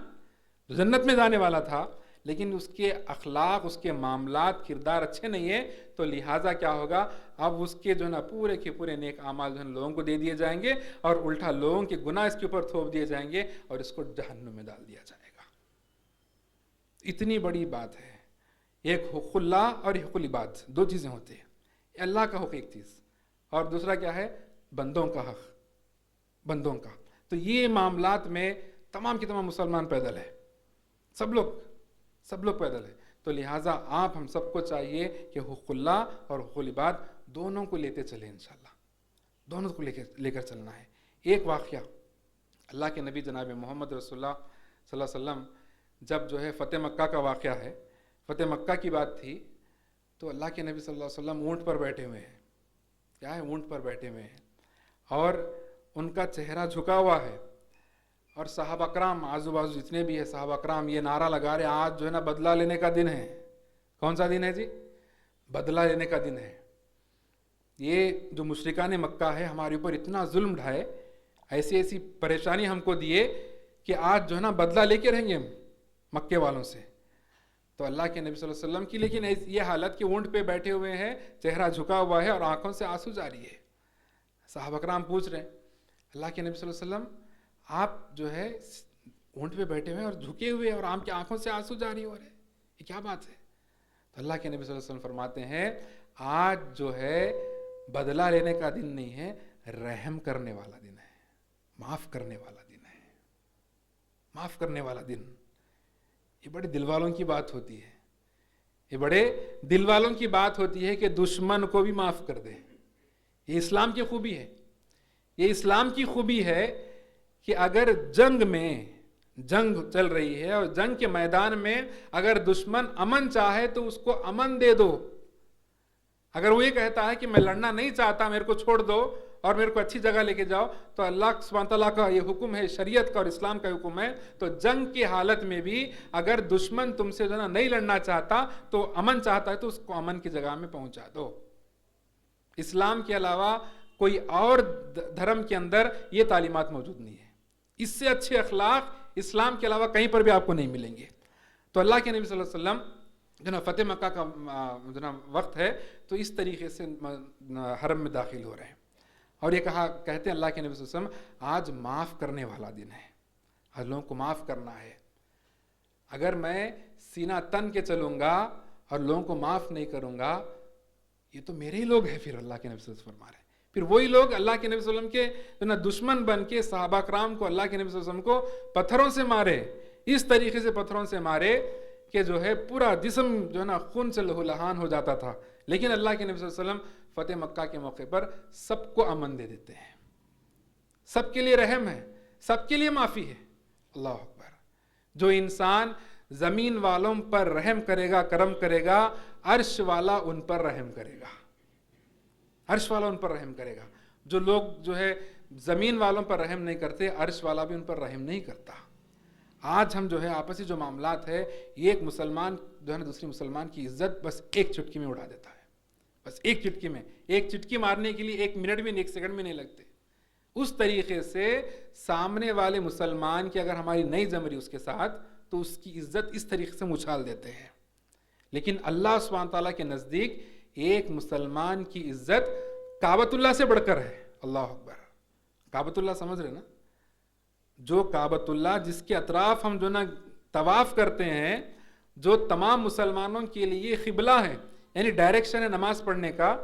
جو جنت میں جانے والا تھا، لیکن اس کے اخلاق، اس کے معاملات، کردار اچھے نہیں ہیں، تو لہٰذا کیا ہوگا؟ اب اس کے جو ہے نا پورے کے پورے نیک اعمال جو ہے لوگوں کو دے دیے جائیں گے، اور الٹا لوگوں کے گناہ اس کے اوپر تھوپ دیے جائیں گے اور اس کو جہنم میں ڈال دیا جائے گا. اتنی بڑی بات ہے. ایک حقوق اللہ اور حقوق العباد، دو چیزیں ہوتی ہیں. اللہ کا حق ایک چیز، اور دوسرا کیا ہے؟ بندوں کا حق، بندوں کا. تو یہ معاملات میں تمام کے تمام مسلمان پیدل ہے، سب لوگ پیدل ہے. تو لہٰذا آپ ہم سب کو چاہیے کہ حقوق اللہ اور حقوق العباد دونوں کو لیتے چلیں انشاءاللہ، دونوں کو لے کر چلنا ہے. ایک واقعہ اللہ کے نبی جناب محمد رسول اللہ صلی اللہ علیہ وسلم جب جو ہے فتح مکہ کا واقعہ ہے، فتح مکہ کی بات تھی، تو اللہ کے نبی صلی اللہ علیہ وسلم اونٹ پر بیٹھے ہوئے ہیں. کیا ہے؟ اونٹ پر بیٹھے ہوئے ہیں اور ان کا چہرہ جھکا ہوا ہے، اور صحابہ کرام آزو بازو جتنے بھی ہیں صحابہ کرام یہ نعرہ لگا رہے ہیں آج جو ہے نا بدلہ لینے کا دن ہے. کون سا دن ہے جی؟ بدلہ لینے کا دن ہے. یہ جو مشرکان مکہ ہے ہمارے اوپر اتنا ظلم ڈھائے، ایسی ایسی پریشانی ہم کو دیے کہ آج جو ہے نا بدلہ لے کے رہیں گے ہم مکے والوں سے. تو اللہ کے نبی صلی اللہ علیہ وسلم کی لیکن یہ حالت کہ اونٹ پہ بیٹھے ہوئے ہیں، چہرہ جھکا ہوا ہے اور آنکھوں سے آنسو جاری ہے. صحابہ کرام پوچھ رہے ہیں اللہ کے نبی صلی اللہ علیہ وسلم آپ جو ہے اونٹ پہ بیٹھے ہوئے اور جھکے ہوئے اور آپ کی آنکھوں سے آنسو جاری ہو رہے، یہ کیا بات ہے؟ تو اللہ کے نبی صلی اللہ علیہ وسلم فرماتے ہیں آج جو ہے بدلہ لینے کا دن نہیں ہے، رحم کرنے والا دن ہے، معاف کرنے والا دن ہے، معاف کرنے والا دن. یہ بڑے دل والوں کی بات ہوتی ہے، یہ بڑے دل والوں کی بات ہوتی ہے کہ دشمن کو بھی معاف کر دے. یہ اسلام کی خوبی ہے، یہ اسلام کی خوبی ہے کہ اگر جنگ چل رہی ہے اور جنگ کے میدان میں اگر دشمن امن چاہے تو اس کو امن دے دو. اگر وہ یہ کہتا ہے کہ میں لڑنا نہیں چاہتا، میرے کو چھوڑ دو اور میرے کو اچھی جگہ لے کے جاؤ، تو اللہ سبحانہ تعالیٰ کا یہ حکم ہے، شریعت کا اور اسلام کا حکم ہے. تو جنگ کی حالت میں بھی اگر دشمن تم سے جو نا نہیں لڑنا چاہتا تو امن چاہتا ہے تو اس کو امن کی جگہ میں پہنچا دو. اسلام کے علاوہ کوئی اور دھرم کے اندر یہ تعلیمات موجود نہیں ہے. اس سے اچھے اخلاق اسلام کے علاوہ کہیں پر بھی آپ کو نہیں ملیں گے. تو اللہ کے نبی صلی اللہ علیہ وسلم جناب فتح مکہ کا جناب وقت ہے تو اس طریقے سے حرم میں داخل ہو رہے ہیں اور یہ کہتے ہیں اللہ کے نبی صلی اللہ علیہ وسلم آج معاف کرنے والا دن ہے، ہر لوگوں کو معاف کرنا ہے. اگر میں سینہ تن کے چلوں گا اور لوگوں کو معاف نہیں کروں گا یہ تو میرے ہی لوگ ہیں. پھر اللہ کے نبی صلی اللہ علیہ وسلم فرما رہے ہیں پھر وہی لوگ اللہ کے نبی صلی اللہ علیہ وسلم کے دشمن بن کے صحابہ کرام کو اللہ کے نبی صلی اللہ علیہ وسلم کو پتھروں سے مارے، اس طریقے سے پتھروں سے مارے کہ جو ہے پورا جسم جو ہے نا خون سے لہو لہان ہو جاتا تھا. لیکن اللہ کے نبی صلی اللہ علیہ وسلم فتح مکہ کے موقع پر سب کو امن دے دیتے ہیں، سب کے لیے رحم ہے، سب کے لیے معافی ہے. اللہ اکبر. جو انسان زمین والوں پر رحم کرے گا، کرم کرے گا، عرش والا ان پر رحم کرے گا، عرش والا ان پر رحم کرے گا۔ جو لوگ جو ہے زمین والوں پر رحم نہیں کرتے، عرش والا بھی ان پر رحم نہیں کرتا۔ آج ہم جو ہے آپسی جو معاملات ہے، یہ ایک مسلمان جو ہے نا دوسری مسلمان کی عزت بس ایک چٹکی میں اڑا دیتا ہے، بس ایک چٹکی میں، ایک چٹکی مارنے کے لیے 1 منٹ بھی نہیں، 1 سیکنڈ بھی نہیں لگتے۔ اس طریقے سے سامنے والے مسلمان کی اگر ہماری نہیں جم رہی اس کے ساتھ، تو اس کی عزت اس طریقے سے اچھال دیتے ہیں۔ لیکن اللہ سبحانہ تعالیٰ کے نزدیک ایک مسلمان کی عزت کعبۃ اللہ سے بڑھ کر ہے۔ اللہ اکبر۔ کعبۃ اللہ سمجھ رہے نا؟ جو کعبۃ اللہ جس کے اطراف ہم جو نا طواف کرتے ہیں، جو تمام مسلمانوں کے لیے قبلہ ہے، یعنی ڈائریکشن ہے نماز پڑھنے کا،